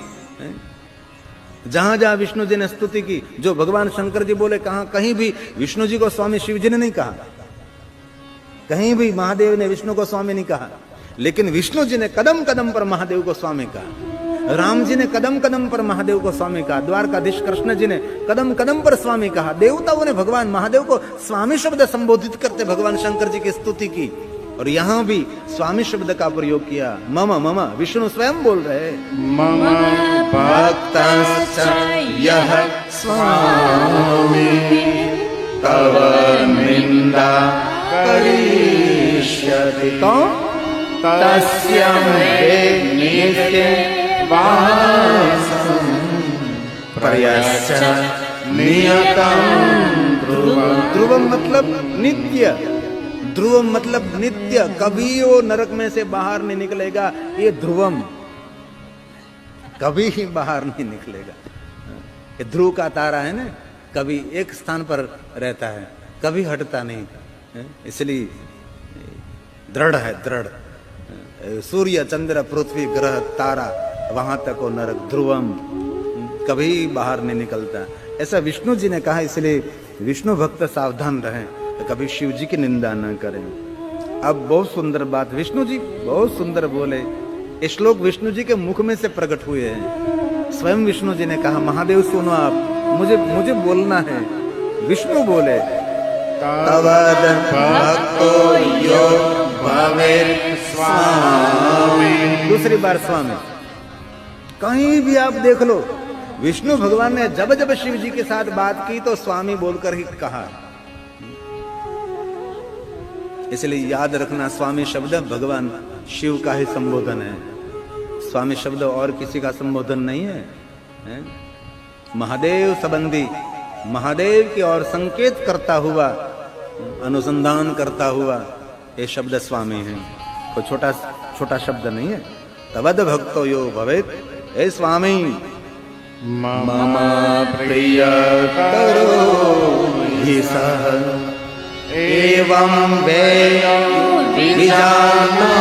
जहां जहां विष्णु जी ने स्तुति की, जो भगवान शंकर जी बोले, कहां कहीं भी विष्णु जी को स्वामी शिव जी ने नहीं कहा, कहीं भी महादेव ने विष्णु को स्वामी नहीं कहा। लेकिन विष्णु जी ने कदम कदम पर महादेव को स्वामी कहा, राम जी ने कदम कदम पर महादेव को स्वामी कहा, द्वारकाधीश कृष्ण जी ने कदम कदम पर स्वामी कहा। देवताओं ने भगवान महादेव को स्वामी शब्द संबोधित करते भगवान शंकर जी की स्तुति की, और यहां भी स्वामी शब्द का प्रयोग किया। मम मम, विष्णु स्वयं बोल रहे, मम भक्तश्च यः स्वामी तव निंदा करिष्यति तस्य मे नित्य वासं प्रयश्च नियतं ध्रुवम्। ध्रुवम् मतलब नित्य, ध्रुवम मतलब नित्य, कभी वो नरक में से बाहर नहीं निकलेगा। ये ध्रुवम कभी ही बाहर नहीं निकलेगा। ये ध्रुव का तारा है ना, कभी एक स्थान पर रहता है, कभी हटता नहीं, इसलिए दृढ़ है, दृढ़। सूर्य चंद्र पृथ्वी ग्रह तारा, वहां तक वो नरक ध्रुवम, कभी बाहर नहीं निकलता। ऐसा विष्णु जी ने कहा, इसलिए विष्णु भक्त सावधान रहें, कभी शिव जी की निंदा न करें। अब बहुत सुंदर बात विष्णु जी बहुत सुंदर बोले। ये श्लोक विष्णु जी के मुख में से प्रकट हुए हैं। स्वयं विष्णु जी ने कहा, महादेव सुनो आप, मुझे बोलना है। विष्णु बोले, तवद भक्तो यो भवेत् स्वामी। दूसरी बार स्वामी। कहीं भी आप देख लो, विष्णु भगवान ने जब जब शिव जी के साथ बात की तो स्वामी बोलकर ही कहा। इसलिए याद रखना, स्वामी शब्द भगवान शिव का ही संबोधन है। स्वामी शब्द और किसी का संबोधन नहीं है, महादेव संबंधी, महादेव की ओर संकेत करता हुआ, अनुसंधान करता हुआ ये शब्द स्वामी है। कोई छोटा छोटा शब्द नहीं है। तवद भक्तो यो भवेत्, हे स्वामी मम प्रियतरो हि सः एवं विजानासि।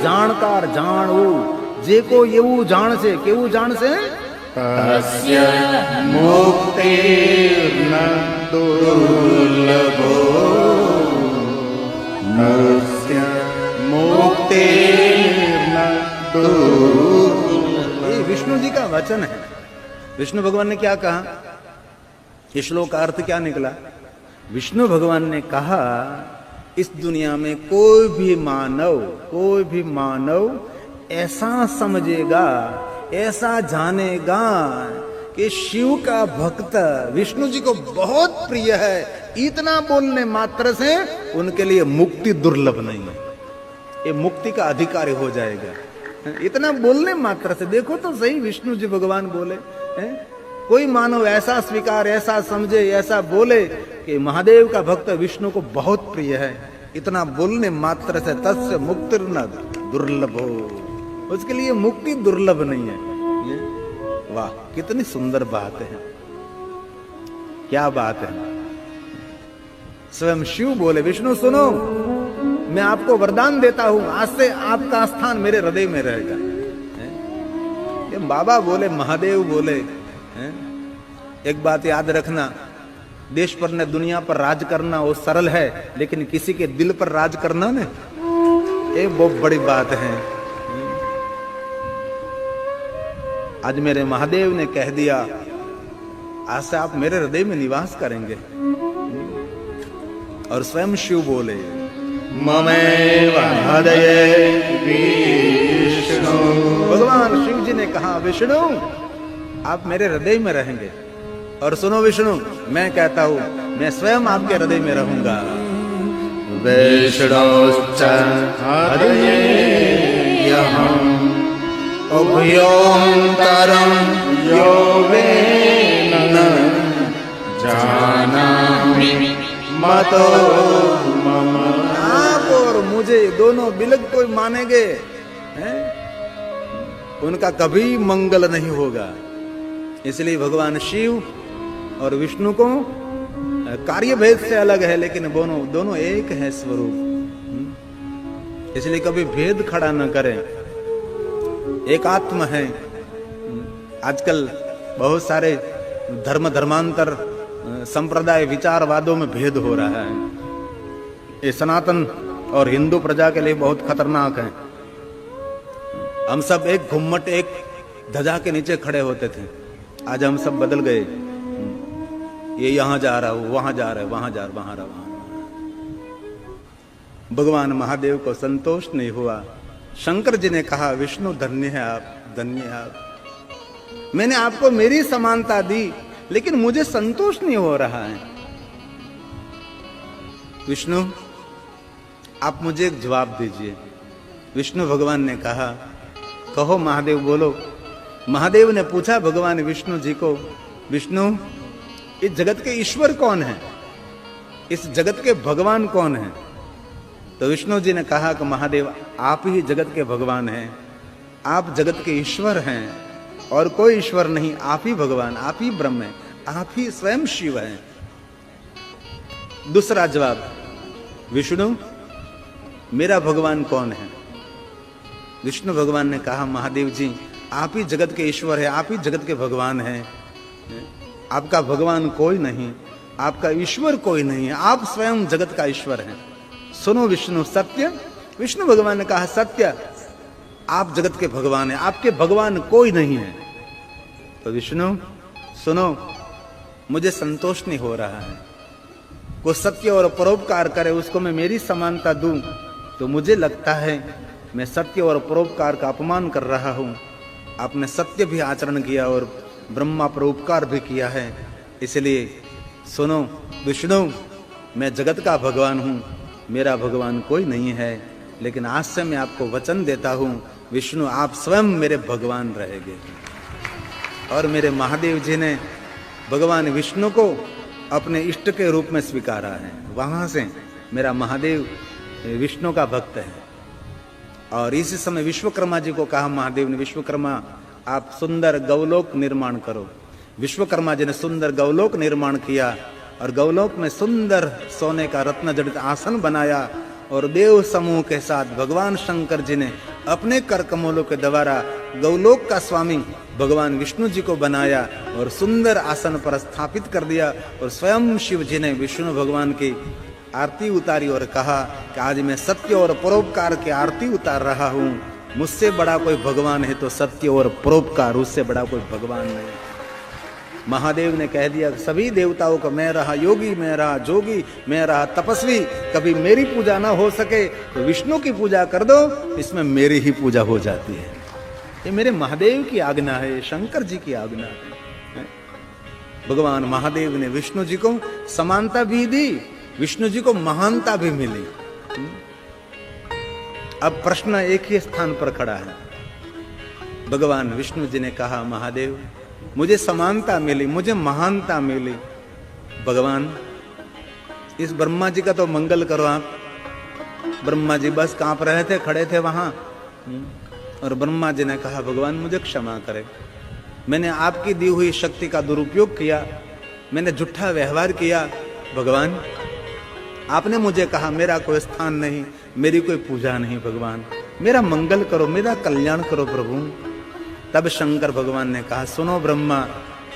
જાણકાર જાણવું, જે કો એવું જાણશે, કેવું જાણશે? તસ્ય મુક્તિર્ન દુર્લભો, તસ્ય मुक्तिर्न दुर्लभो। ये विष्णु जी का वचन है। विष्णु भगवान ने क्या कहा? इस श्लोक का अर्थ क्या निकला? विष्णु भगवान ने कहा, इस दुनिया में कोई भी मानव ऐसा समझेगा, ऐसा जानेगा कि शिव का भक्त विष्णु जी को बहुत प्रिय है, इतना बोलने मात्र से उनके लिए मुक्ति दुर्लभ नहीं है, ये मुक्ति का अधिकारी हो जाएगा। इतना बोलने मात्र से, देखो तो सही, विष्णु जी भगवान बोले, कोई मानव ऐसा स्वीकार, ऐसा समझे, ऐसा बोले कि महादेव का भक्त विष्णु को बहुत प्रिय है, इतना बोलने मात्र से तस्य मुक्तिर्न दुर्लभो, उसके लिए मुक्ति दुर्लभ नहीं है। वाह, कितनी सुंदर बात है, क्या बात है। स्वयं शिव बोले, विष्णु सुनो, मैं आपको वरदान देता हूं, आज से आपका स्थान मेरे हृदय में रहेगा। ये बाबा बोले, महादेव बोले। एक बात याद रखना, देश पर ने दुनिया पर राज करना वो सरल है, लेकिन किसी के दिल पर राज करना ने ये बहुत बड़ी बात है। आज मेरे महादेव ने कह दिया, आज से आप मेरे हृदय में निवास करेंगे। और स्वयं शिव बोले, ममेव हृदये विष्णु। भगवान शिव जी ने कहा, विष्णु आप मेरे हृदय में रहेंगे। और सुनो विष्णु, मैं कहता हूं, मैं स्वयं आपके हृदय में रहूंगा। वैष्णोश्च हरये यहम् उभयोऽन्तरं यो वेन्न जानामि मतो मम। आप और मुझे दोनों बिलग कोई मानेंगे हैं? उनका कभी मंगल नहीं होगा। इसलिए भगवान शिव और विष्णु को कार्य भेद से अलग है, लेकिन दोनों एक है स्वरूप। इसलिए कभी भेद खड़ा न करें, एक आत्मा है। आजकल बहुत सारे धर्मांतर संप्रदाय विचारवादों में भेद हो रहा है। ये सनातन और हिंदू प्रजा के लिए बहुत खतरनाक है। हम सब एक घुम्मट एक ध्वजा के नीचे खड़े होते थे, आज हम सब बदल गए। ये यहां जा रहा हूं, वहां जा रहा है, वहां जा रहा, वहां। भगवान महादेव को संतोष नहीं हुआ। शंकर जी ने कहा, विष्णु धन्य है आप, धन्य है आप। मैंने आपको मेरी समानता दी, लेकिन मुझे संतोष नहीं हो रहा है। विष्णु, आप मुझे एक जवाब दीजिए। विष्णु भगवान ने कहा, कहो महादेव, बोलो। महादेव ने पूछा भगवान विष्णु जी को, विष्णु, इस जगत के ईश्वर कौन है? इस जगत के भगवान कौन है? तो विष्णु जी ने कहा कि महादेव, आप ही जगत के भगवान हैं, आप जगत के ईश्वर हैं, और कोई ईश्वर नहीं, आप ही भगवान, आप ही ब्रह्म हैं, आप ही स्वयं शिव हैं। दूसरा जवाब, विष्णु, मेरा भगवान कौन है? विष्णु भगवान ने कहा, महादेव जी, आप ही जगत के ईश्वर है, आप ही जगत के भगवान हैं, आपका भगवान कोई नहीं, आपका ईश्वर कोई नहीं है, आप स्वयं जगत का ईश्वर हैं। सुनो विष्णु, सत्य। विष्णु भगवान ने कहा, सत्य, आप जगत के भगवान हैं, आपके भगवान कोई नहीं है। तो विष्णु सुनो, मुझे संतोष नहीं हो रहा है। कोई सत्य और परोपकार करे, उसको मैं मेरी समानता दूं, तो मुझे लगता है मैं सत्य और परोपकार का अपमान कर रहा हूं। आपने सत्य भी आचरण किया और ब्रह्मा परोपकार भी किया है। इसलिए सुनो विष्णु, मैं जगत का भगवान हूं, मेरा भगवान कोई नहीं है, लेकिन आज से मैं आपको वचन देता हूं, विष्णु, आप स्वयं मेरे भगवान रहेंगे। और मेरे महादेव जी ने भगवान विष्णु को अपने इष्ट के रूप में स्वीकारा है। वहां से मेरा महादेव विष्णु का भक्त है। और इसी समय विश्वकर्मा जी को कहा महादेव ने, विश्वकर्मा, आप सुंदर गौलोक निर्माण करो। विश्वकर्मा जी ने सुंदर गौलोक निर्माण किया और गौलोक में सुंदर सोने का रत्न जड़ित आसन बनाया। और देव समूह के साथ भगवान शंकर जी ने अपने कर कमलों के द्वारा गौलोक का स्वामी भगवान विष्णु जी को बनाया और सुंदर आसन पर स्थापित कर दिया। और स्वयं शिव जी ने विष्णु भगवान की आरती उतारी और कहा कि आज मैं सत्य और परोपकार की आरती उतार रहा हूँ। मुझसे बड़ा कोई भगवान है तो सत्य और परोपकार, उससे बड़ा कोई भगवान नहीं। महादेव ने कह दिया, सभी देवताओं का मैं रहा योगी, मैं रहा जोगी, मैं रहा तपस्वी, कभी मेरी पूजा ना हो सके तो विष्णु की पूजा कर दो, इसमें मेरी ही पूजा हो जाती है। ये मेरे महादेव की आज्ञा है, शंकर जी की आज्ञा है। भगवान महादेव ने विष्णु जी को समानता भी दी, विष्णु जी को महानता भी मिली। अब प्रश्न एक ही स्थान पर खड़ा है। भगवान विष्णु जी ने कहा, महादेव, मुझे समानता मिली, मुझे महानता मिली। भगवान, इस ब्रह्मा जी का तो मंगल करो आप। ब्रह्मा जी बस कांप रहे थे, खड़े थे वहां। और ब्रह्मा जी ने कहा, भगवान मुझे क्षमा करें, मैंने आपकी दी हुई शक्ति का दुरुपयोग किया, मैंने झूठा व्यवहार किया। भगवान, आपने मुझे कहा मेरा कोई स्थान नहीं, मेरी कोई पूजा नहीं। भगवान, मेरा मंगल करो, मेरा कल्याण करो प्रभु। तब शंकर भगवान ने कहा, सुनो ब्रह्मा,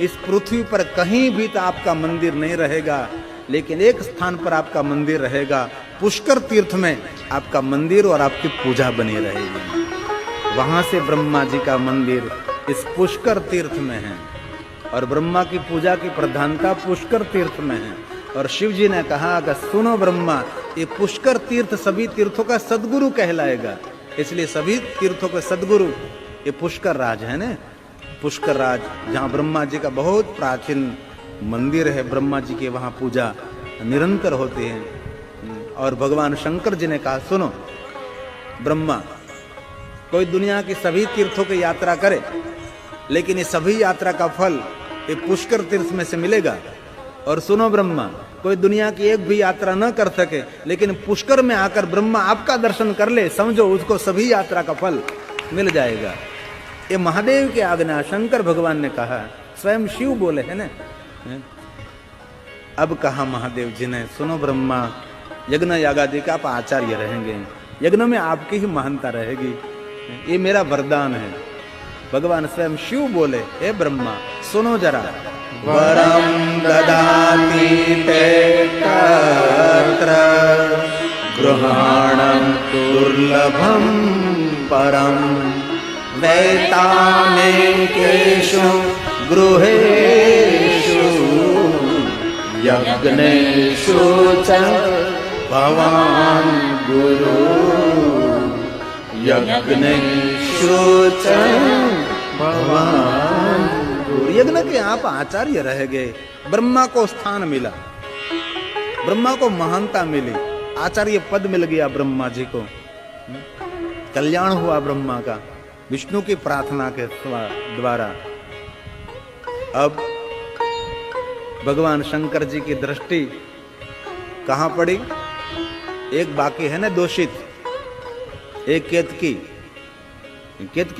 इस पृथ्वी पर कहीं भी तो आपका मंदिर नहीं रहेगा, लेकिन एक स्थान पर आपका मंदिर रहेगा। पुष्कर तीर्थ में आपका मंदिर और आपकी पूजा बनी रहेगी। वहां से ब्रह्मा जी का मंदिर इस पुष्कर तीर्थ में है और ब्रह्मा की पूजा की प्रधानता पुष्कर तीर्थ में है। और शिव जी ने कहा कि सुनो ब्रह्मा, ये पुष्कर तीर्थ सभी तीर्थों का सदगुरु कहलाएगा, इसलिए सभी तीर्थों के सदगुरु ये पुष्कर राज है ना। पुष्कर राज जहाँ ब्रह्मा जी का बहुत प्राचीन मंदिर है, ब्रह्मा जी के वहाँ पूजा निरंतर होते हैं। और भगवान शंकर जी ने कहा, सुनो ब्रह्मा, कोई दुनिया की सभी तीर्थों की यात्रा करे, लेकिन ये सभी यात्रा का फल ये पुष्कर तीर्थ में से मिलेगा। और सुनो ब्रह्मा, कोई दुनिया की एक भी यात्रा न कर सके, लेकिन पुष्कर में आकर ब्रह्मा आपका दर्शन कर ले, समझो उसको सभी यात्रा का फल मिल जाएगा। ये महादेव की आज्ञा शंकर भगवान ने कहा, स्वयं शिव बोले है ना। अब कहा महादेव जी ने, सुनो ब्रह्मा, यज्ञ यागादि का आप आचार्य रहेंगे, यज्ञ में आपकी ही महानता रहेगी, ये मेरा वरदान है। भगवान स्वयं शिव बोले, हे ब्रह्मा सुनो जरा, वरम ददाति ते तत्र गृहाणं दुर्लभं परम वैतामेकेषु गृहेषु यज्ञेषु च भवान् गुरु यज्ञेषु च भवान् गुरु। यज्ञ के आप आचार्य रह गए, ब्रह्मा को स्थान मिला, ब्रह्मा को महानता मिली, आचार्य पद मिल गया ब्रह्मा जी को, कल्याण हुआ ब्रह्मा का विष्णु की प्रार्थना के द्वारा। अब भगवान शंकर जी की दृष्टि कहां पड़ी? एक बाकी है ना दोषित, एक केतकी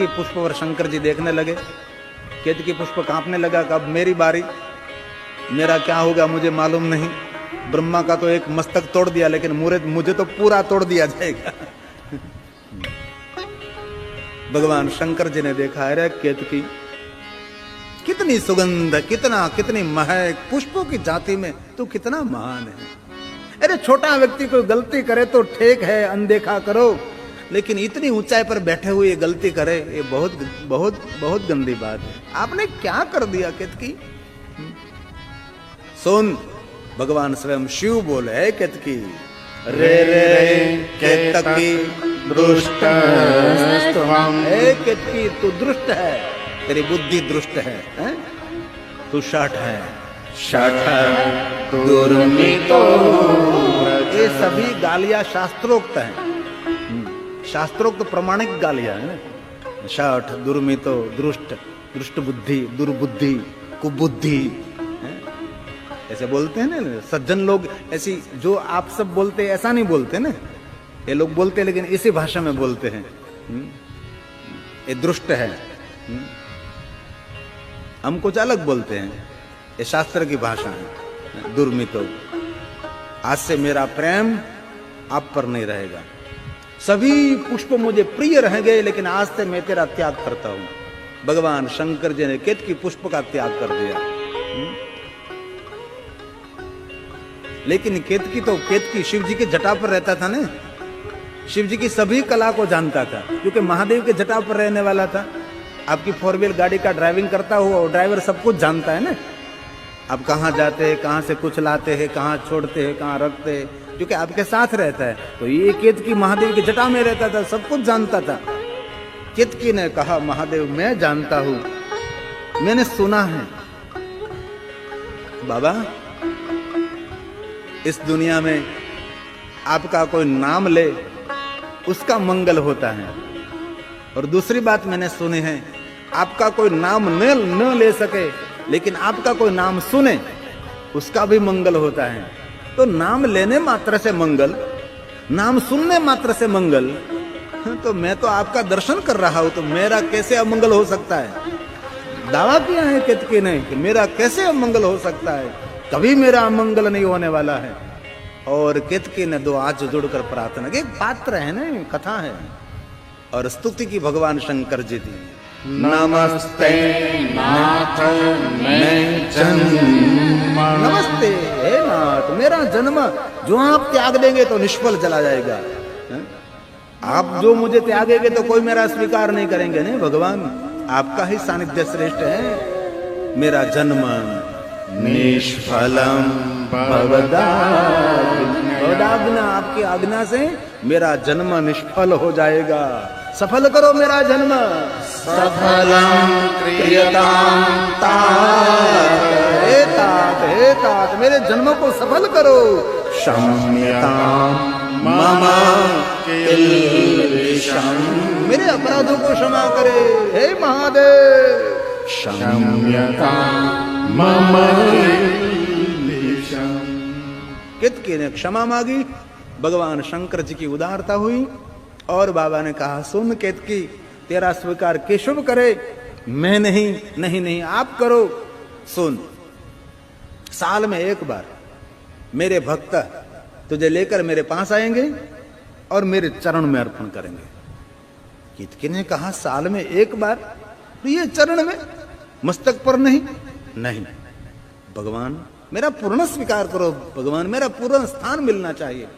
पुष्प पर शंकर जी देखने लगे। केतकी पुष्प कांपने लगा, कब मेरी बारी, मेरा क्या होगा मुझे मालूम नहीं। ब्रह्मा का तो एक मस्तक तोड़ दिया, लेकिन मुझे तो पूरा तोड़ दिया जाएगा। भगवान शंकर जी ने देखा, अरे केतकी कितनी सुगंध, कितनी महक, पुष्पों की जाति में तू कितना महान है। अरे छोटा व्यक्ति कोई गलती करे तो ठीक है, अनदेखा करो, लेकिन इतनी ऊंचाई पर बैठे हुए ये गलती करे, ये बहुत बहुत बहुत गंदी बात है। आपने क्या कर दिया केतकी? सुन, भगवान स्वयं शिव बोले, है केतकी, रे रे केतकी दुष्ट, केतकी तू दुष्ट है, तेरी बुद्धि दुष्ट है, तू शठ है, दुर्मितो। ये सभी गालियां शास्त्रोक्त हैं, शास्त्रोक्त प्रमाणिक गालियां है ना। शठ, दुर्मितो, दुष्ट बुद्धि, दुर्बुद्धि, कुबुद्धि, ऐसे बोलते हैं ना सज्जन लोग। ऐसी जो आप सब बोलते हैं ऐसा नहीं बोलते ना, ये लोग बोलते हैं लेकिन इसी भाषा में बोलते हैं। ये दुष्ट है, हम कुछ अलग बोलते हैं, ये शास्त्र की भाषा है। दुर्मितो, आज से मेरा प्रेम आप पर नहीं रहेगा, सभी पुष्प मुझे प्रिय रह गए, लेकिन आज से मैं तेरा त्याग करता हूं। भगवान शंकर जी ने केतकी पुष्प का त्याग कर दिया। लेकिन केतकी शिव जी के जटा पर रहता था ना, शिव जी की सभी कला को जानता था, क्योंकि महादेव के जटा पर रहने वाला था। आपकी 4 व्हील गाड़ी का ड्राइविंग करता हुआ और ड्राइवर सब कुछ जानता है ना, आप कहाँ जाते हैं, कहाँ से कुछ लाते हैं, कहाँ छोड़ते हैं, कहाँ रखते हैं, क्योंकि आपके साथ रहता है। तो ये केतकी महादेव के जटा में रहता था, सब कुछ जानता था। केतकी ने कहा, महादेव मैं जानता हूं, मैंने सुना है बाबा, इस दुनिया में आपका कोई नाम ले उसका मंगल होता है, और दूसरी बात मैंने सुनी है, आपका कोई नाम न ले सके लेकिन आपका कोई नाम सुने उसका भी मंगल होता है। तो नाम लेने मात्र से मंगल, नाम सुनने मात्र से मंगल, तो मैं तो आपका दर्शन कर रहा हूं, तो मेरा कैसे अमंगल हो सकता है? दावा किया है केतकी ने कि मेरा कैसे अमंगल हो सकता है, कभी मेरा अमंगल नहीं होने वाला है। और केतकी ने 2 हाथ जोड़कर प्रार्थना की। एक पात्र है ना, कथा है, और स्तुति की भगवान शंकर जी थी। नमस्ते नाथ मैं जन्म, नमस्ते हे नाथ, मेरा जन्म जो आप त्याग देंगे तो निष्फल चला जाएगा। आप जो मुझे त्यागेंगे तो कोई मेरा स्वीकार नहीं करेंगे। नहीं भगवान, आपका ही सानिध्य श्रेष्ठ है। मेरा जन्म निष्फलम भवदाज्ञा, आपकी आज्ञा से मेरा जन्म निष्फल हो जाएगा। सफल करो मेरा जन्म। सफलम क्रियताम तात, हे तात, हे तात, मेरे जन्म को सफल करो। क्षम्यतां मम किल्बिषम्, मेरे अपराधों को क्षमा करे हे महादेव। क्षम्यतां मम किल्बिषम्। केतकी ने क्षमा मांगी, भगवान शंकर जी की उदारता हुई और बाबा ने कहा सुन केतकी, तेरा स्वीकार केशव करे, मैं नहीं। नहीं नहीं आप करो। सुन, साल में एक बार मेरे भक्त तुझे लेकर मेरे पास आएंगे और मेरे चरण में अर्पण करेंगे। केतकी ने कहा साल में एक बार, तो ये चरण में, मस्तक पर नहीं। नहीं भगवान मेरा पूर्ण स्वीकार करो, भगवान मेरा पूर्ण स्थान मिलना चाहिए।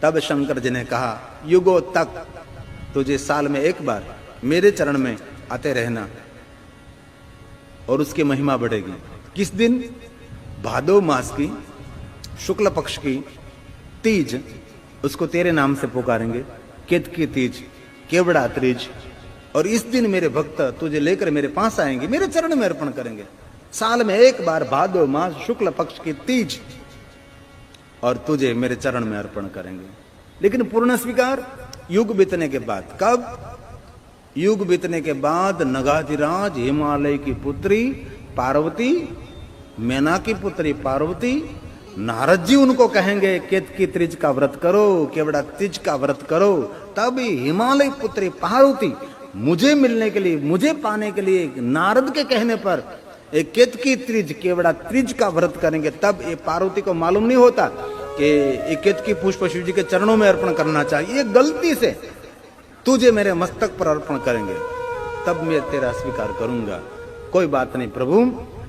तब शंकर जी ने कहा युगों तक तुझे साल में एक बार मेरे चरण में आते रहना और उसकी महिमा बढ़ेगी। किस दिन? भादो मास की शुक्ल पक्ष की तीज, उसको तेरे नाम से पुकारेंगे, केतकी तीज, केवड़ा तीज। और इस दिन मेरे भक्त तुझे लेकर मेरे पास आएंगे, मेरे चरण में अर्पण करेंगे। साल में एक बार भादो मास शुक्ल पक्ष की तीज, और तुझे मेरे चरण में अर्पण करेंगे। लेकिन पूर्ण स्वीकार युग बीतने के बाद। कब? युग बीतने के बाद नगाधिराज हिमालय की पुत्री पार्वती, मैना की पुत्री पार्वती, नारद जी उनको कहेंगे केतकी तीज का व्रत करो, केवड़ा तीज का व्रत करो। तब हिमालय पुत्री पार्वती मुझे मिलने के लिए, मुझे पाने के लिए नारद के कहने पर एक केतकी तीज, केवड़ा तीज का व्रत करेंगे। तब ये पार्वती को मालूम नहीं होता कि एक केतकी पुष्प शिव जी के चरणों में अर्पण करना चाहिए, ये गलती से तुझे मेरे मस्तक पर अर्पण करेंगे, तब मैं तेरा स्वीकार करूंगा। कोई बात नहीं प्रभु।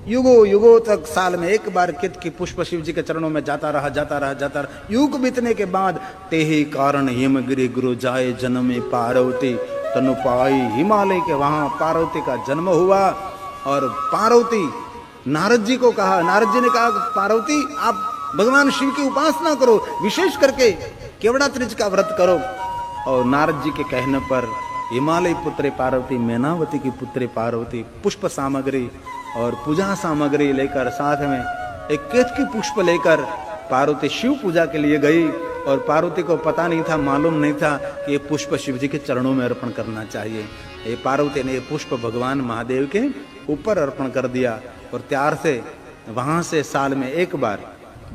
युगों युगों तक साल में एक बार केतकी पुष्प शिव जी के चरणों में जाता रहा। युग बीतने के बाद ते ही कारण हिमगिरि गुरु जाए जन्मे पार्वती तनु पाई, हिमालय के वहां पार्वती का जन्म हुआ। और पार्वती नारद जी को कहा, नारद जी ने कहा पार्वती आप भगवान शिव की उपासना करो, विशेष करके केवड़ा तीज का व्रत करो। और नारद जी के कहने पर हिमालय पुत्री पार्वती, मैनावती की पुत्री पार्वती पुष्प सामग्री और पूजा सामग्री लेकर, साथ में एक केतकी पुष्प लेकर पार्वती शिव पूजा के लिए गई। और पार्वती को पता नहीं था, मालूम नहीं था कि ये पुष्प शिव जी के चरणों में अर्पण करना चाहिए। ये पार्वती ने ये पुष्प भगवान महादेव के ऊपर अर्पण कर दिया। और त्यार से वहां से साल में एक बार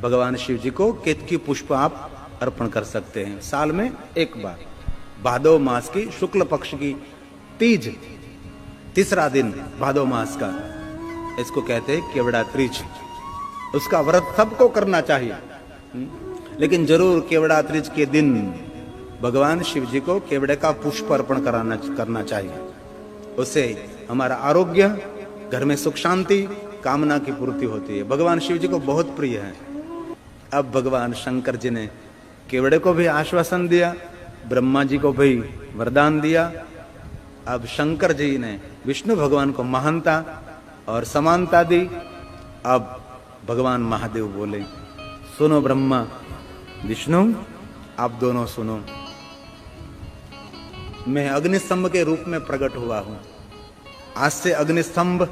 भगवान शिव जी को केतकी पुष्प आप अर्पण कर सकते हैं, साल में एक बार। भादो मास की शुक्ल पक्ष की तीज, तीसरा दिन भादो मास का, इसको कहते हैं केवड़ा तीज। उसका व्रत सबको करना चाहिए, लेकिन जरूर केवड़ा तीज के दिन भगवान शिव जी को केवड़े का पुष्प अर्पण करना चाहिए। उससे हमारा आरोग्य, घर में सुख शांति, कामना की पूर्ति होती है। भगवान शिव जी को बहुत प्रिय है। अब भगवान शंकर जी ने केवड़े को भी आश्वासन दिया, ब्रह्मा जी को भी वरदान दिया। अब शंकर जी ने विष्णु भगवान को महानता और समानता दी। अब भगवान महादेव बोले सुनो ब्रह्मा विष्णु, आप दोनों सुनो, मैं अग्निस्तंभ के रूप में प्रकट हुआ हूं। आज से अग्निस्तंभ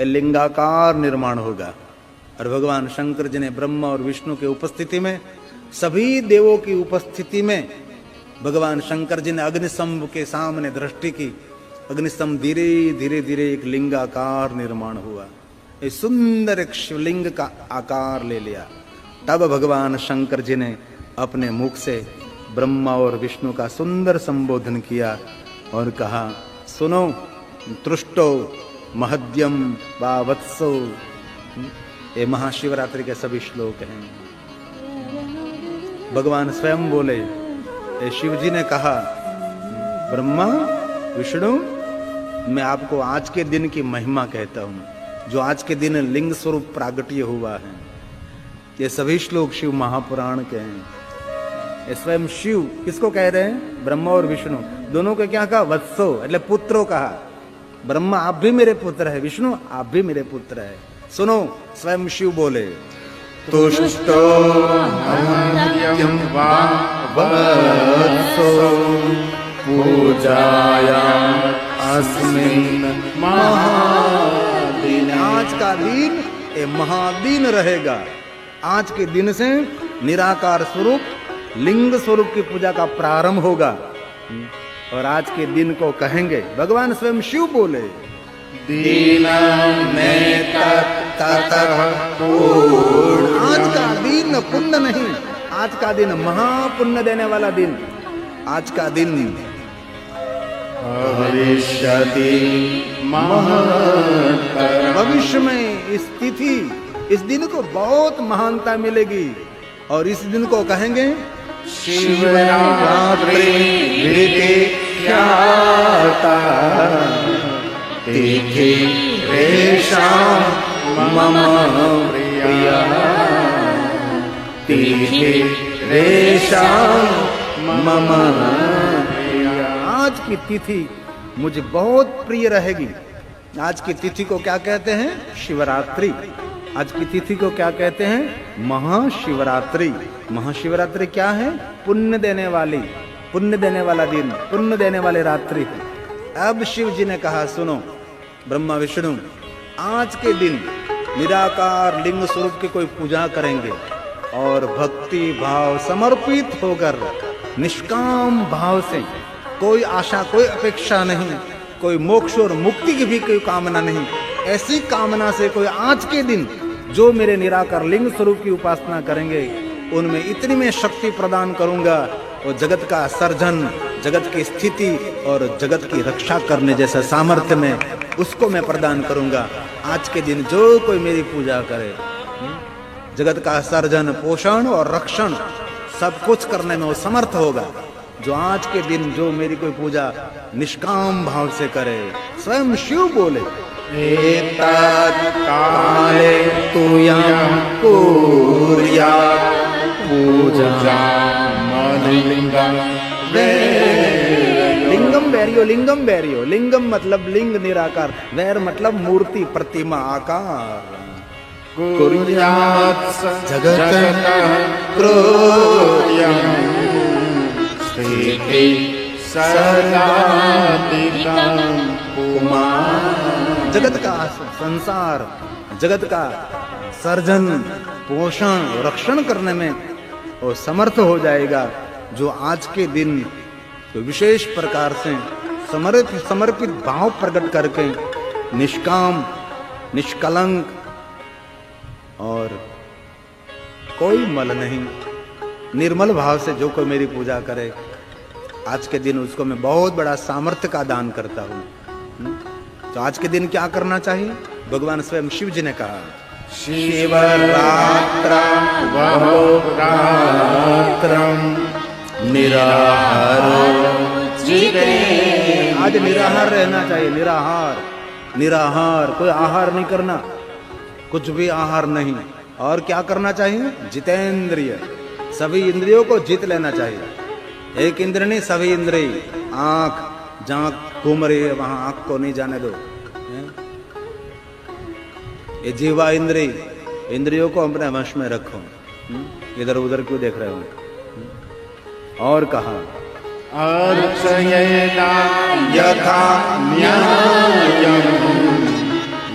लिंगाकार निर्माण होगा। और भगवान शंकर जी ने ब्रह्मा और विष्णु की उपस्थिति में, सभी देवों की उपस्थिति में भगवान शंकर जी ने अग्निस्तंभ के सामने दृष्टि की। अग्निस्तंभ धीरे धीरे धीरे एक लिंगाकार निर्माण हुआ, एक सुंदर एक शिवलिंग का आकार ले लिया। तब भगवान शंकर जी ने अपने मुख से ब्रह्मा और विष्णु का सुंदर संबोधन किया और कहा सुनो तृष्टो महद्यम वा वत्सो। ये महाशिवरात्रि के सभी श्लोक हैं। भगवान स्वयं बोले, शिव जी ने कहा ब्रह्मा विष्णु, मैं आपको आज के दिन की महिमा कहता हूं, जो आज के दिन लिंग स्वरूप प्रागट्य हुआ है। ये सभी श्लोक शिव महापुराण के हैं। ये स्वयं शिव किसको कह रहे हैं? ब्रह्मा और विष्णु दोनों को क्या कहा? वत्सो, मतलब पुत्रों कहा। ब्रह्मा आप भी मेरे पुत्र है, विष्णु आप भी मेरे पुत्र है। सुनो, स्वयं शिव बोले तुष्टो पूजाया अस्मिन् महादिन। आज का दिन ये महादिन रहेगा। आज के दिन से निराकार स्वरूप लिंग स्वरूप की पूजा का प्रारंभ होगा। और आज के दिन को कहेंगे, भगवान स्वयं शिव बोले, दीनम में ततः पूर्ण। आज का दिन पुण्य नहीं, आज का दिन महापुण्य देने वाला दिन। आज का दिन भविष्यति महत्तरम्। भविष्य में इस तिथि, इस दिन को बहुत महानता मिलेगी। और इस दिन को कहेंगे शिवरात्रि ख्याता तिथि रेषां मम प्रिया। तिथि रेषां मम प्रिया। आज की तिथि मुझे बहुत प्रिय रहेगी। आज की तिथि को क्या कहते हैं? शिवरात्रि। आज की तिथि को क्या कहते हैं? महाशिवरात्रि। महाशिवरात्रि क्या है? पुण्य देने वाली, पुण्य देने वाला दिन, पुण्य देने वाली रात्रि है। अब शिव जी ने कहा, सुनो ब्रह्मा विष्णु, आज के दिन निराकार लिंग स्वरूप की कोई पूजा करेंगे और भक्ति भाव समर्पित होकर निष्काम भाव से, कोई आशा कोई अपेक्षा नहीं, कोई मोक्ष और मुक्ति की भी कोई कामना नहीं, ऐसी कामना से कोई आज के दिन जो मेरे निराकार लिंग स्वरूप की उपासना करेंगे, उनमें इतनी मैं शक्ति प्रदान करूंगा और जगत का सर्जन, जगत की स्थिति और जगत की रक्षा करने जैसा सामर्थ्य में उसको मैं प्रदान करूंगा। आज के दिन जो कोई मेरी पूजा करे, जगत का सर्जन, पोषण और रक्षण सब कुछ करने में वो समर्थ होगा। जो आज के दिन जो मेरी कोई पूजा निष्काम भाव से करे, स्वयं शिव बोले, एतत् काले तुयं कुर्यात् पूजा लिंगम लिंगम बैरियो, लिंगम बैरियो। लिंगम मतलब लिंग निराकार, वैर मतलब मूर्ति, प्रतिमा, आकार। कुर्यात् जगतः क्रोध्यं स्थिति सदातितं पुमान्। जगत का संसार, जगत का सर्जन, पोषण, रक्षण करने में वो समर्थ हो जाएगा। जो आज के दिन तो विशेष प्रकार से समर्पित भाव प्रकट करके निष्काम, निष्कलंक और कोई मल नहीं, निर्मल भाव से जो कोई मेरी पूजा करे, आज के दिन उसको मैं बहुत बड़ा सामर्थ्य का दान करता हूँ। तो आज के दिन क्या करना चाहिए? भगवान स्वयं शिव जी ने कहा, शिवरात्रं बहुरात्रं निराहारो जितेन्द्रियः। आज निराहार रहना चाहिए। निराहार, निराहार, कोई आहार नहीं करना, कुछ भी आहार नहीं। और क्या करना चाहिए? जितेंद्रिय, सभी इंद्रियों को जीत लेना चाहिए। एक इंद्र नहीं, सभी इंद्रिय। आंख जहां घूम रही है वहां आंख को नहीं जाने दो। ये जीवा इंद्रिय, इंद्रियों को अपने वश में रखो। इधर उधर क्यों देख रहे हो? और कहा, अर्चयेना यथा न्यायं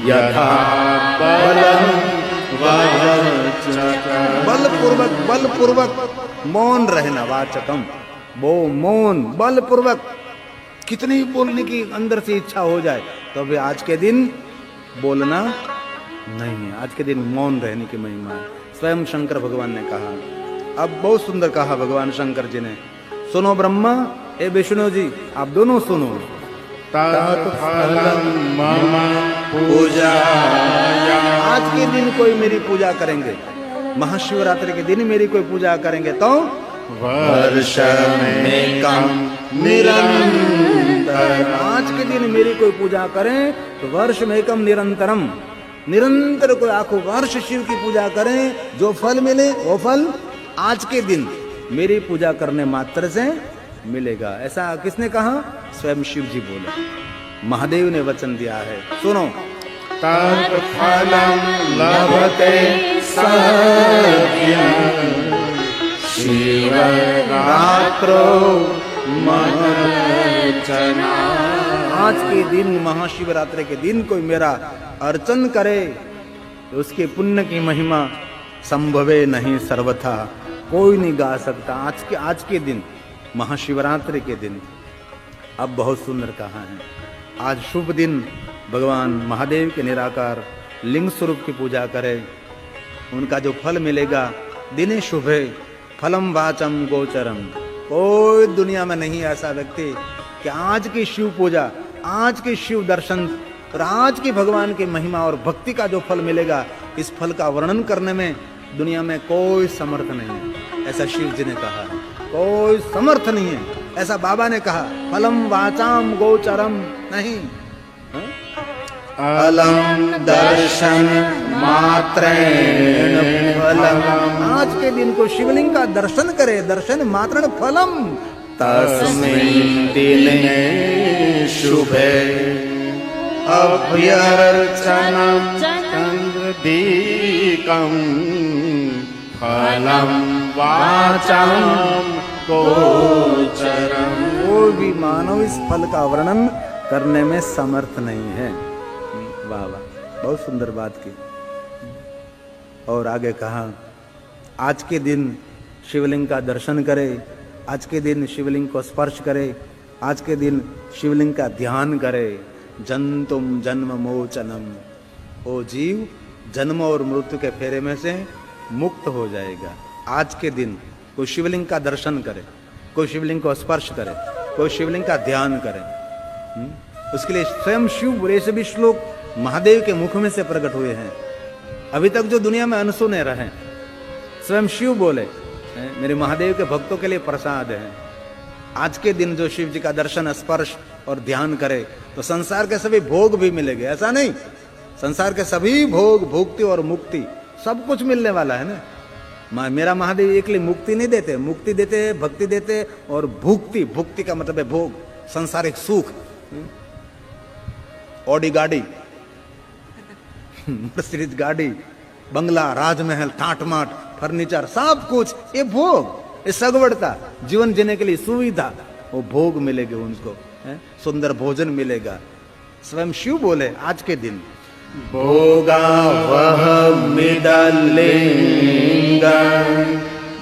यथा बलं वाचकम्। बलपूर्वक, बलपूर्वक मौन रहना, वाचकम वो मौन, बलपूर्वक कितनी बोलने की अंदर से इच्छा हो जाए तो अभी आज के दिन बोलना नहीं है। आज के दिन मौन रहने की महिमा है। स्वयं शंकर भगवान ने कहा। अब बहुत सुंदर कहा भगवान शंकर जी ने, सुनो ब्रह्मा, ए विष्णु जी, आप दोनों सुनो। तत्फलं मम पूजाया। आज के दिन कोई मेरी पूजा करेंगे, महाशिवरात्रि के दिन मेरी कोई पूजा करेंगे तो वर्षमेकं निरन्तरम्। आज के दिन मेरी कोई पूजा करें तो वर्ष में एकम निरंतरम, निरंतर कोई आखों वर्ष शिव की पूजा करें, जो फल मिले वो फल आज के दिन मेरी पूजा करने मात्र से मिलेगा। ऐसा किसने कहा? स्वयं शिव जी बोले, महादेव ने वचन दिया है। सुनो, तत्फलं लभते सत्यं शिवरात्रो महर्चना। आज के दिन, महाशिवरात्रि के दिन कोई मेरा अर्चन करे तो उसके पुण्य की महिमा संभवे नहीं सर्वथा, कोई नहीं गा सकता। आज के दिन, महाशिवरात्रि के दिन, अब बहुत सुंदर कहा है। आज शुभ दिन, भगवान महादेव के निराकार लिंग स्वरूप की पूजा करें, उनका जो फल मिलेगा, दिने शुभे फलम वाचम गोचरम। कोई दुनिया में नहीं ऐसा व्यक्ति कि आज की शिव पूजा, आज के शिव दर्शन और आज की भगवान की महिमा और भक्ति का जो फल मिलेगा, इस फल का वर्णन करने में दुनिया में कोई समर्थ नहीं है। ऐसा शिव जी ने कहा है, कोई समर्थ नहीं है। ऐसा बाबा ने कहा, फलम वाचाम गोचरम नहीं, अलम दर्शन मात्रेण फलम। आज के दिन को शिवलिंग का दर्शन करे, दर्शन मात्रण फलम। तस्मिन् दिने शुभे अभ्यर्चनं चन्द्रदीकं फलं वाचां गोचरम्। कोई भी मानव इस फल का वर्णन करने में समर्थ नहीं है। वाह वाह, बहुत सुंदर बात की। और आगे कहा, आज के दिन शिवलिंग का दर्शन करे, आज के दिन शिवलिंग को स्पर्श करे, आज के दिन शिवलिंग का ध्यान करे। जंतुम जन्म मोचनम, ओ जीव जन्म और मृत्यु के फेरे में से मुक्त हो जाएगा। आज के दिन कोई शिवलिंग का दर्शन करे, कोई शिवलिंग को स्पर्श करे, कोई शिवलिंग का ध्यान करे, उसके लिए स्वयं शिव बोले। ऐसे भी श्लोक महादेव के मुख में से प्रकट हुए हैं, अभी तक जो दुनिया में अनसुने रहे। स्वयं शिव बोले, मेरे महादेव के भक्तों के लिए प्रसाद है। आज के दिन जो शिव जी का दर्शन, स्पर्श और ध्यान करे तो संसार के सभी भोग भी मिलेंगे। ऐसा नहीं, संसार के सभी भोग, भुक्ति और मुक्ति सब कुछ मिलने वाला है ना। मेरा महादेव एक लिए मुक्ति नहीं देते, मुक्ति देते, भक्ति देते और भुक्ति। भुक्ति का मतलब है भोग, संसारिक सुख, ऑडी गाड़ी, मर्सिडीज गाड़ी, बंगला, राजमहल, ठाट-माट, फर्नीचर, सब कुछ ये भोग, ये सगवड़ता, जीवन जीने के लिए सुविधा, वो भोग मिलेंगे उनको, सुंदर भोजन मिलेगा। स्वयं शिव बोले, आज के दिन भोगा वह मिदलिंग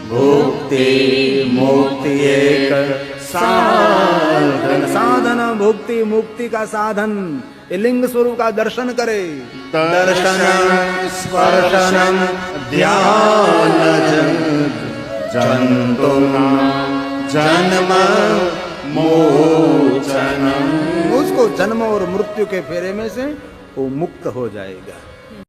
भुक्ति मुक्ति एक साधन। साधन भुक्ति मुक्ति का साधन, ये लिंग स्वरूप का दर्शन करे। दर्शन स्पर्शन ध्यान जंतुम जन्म मोचनम। उसको जन्म और मृत्यु के फेरे में से वो मुक्त हो जाएगा।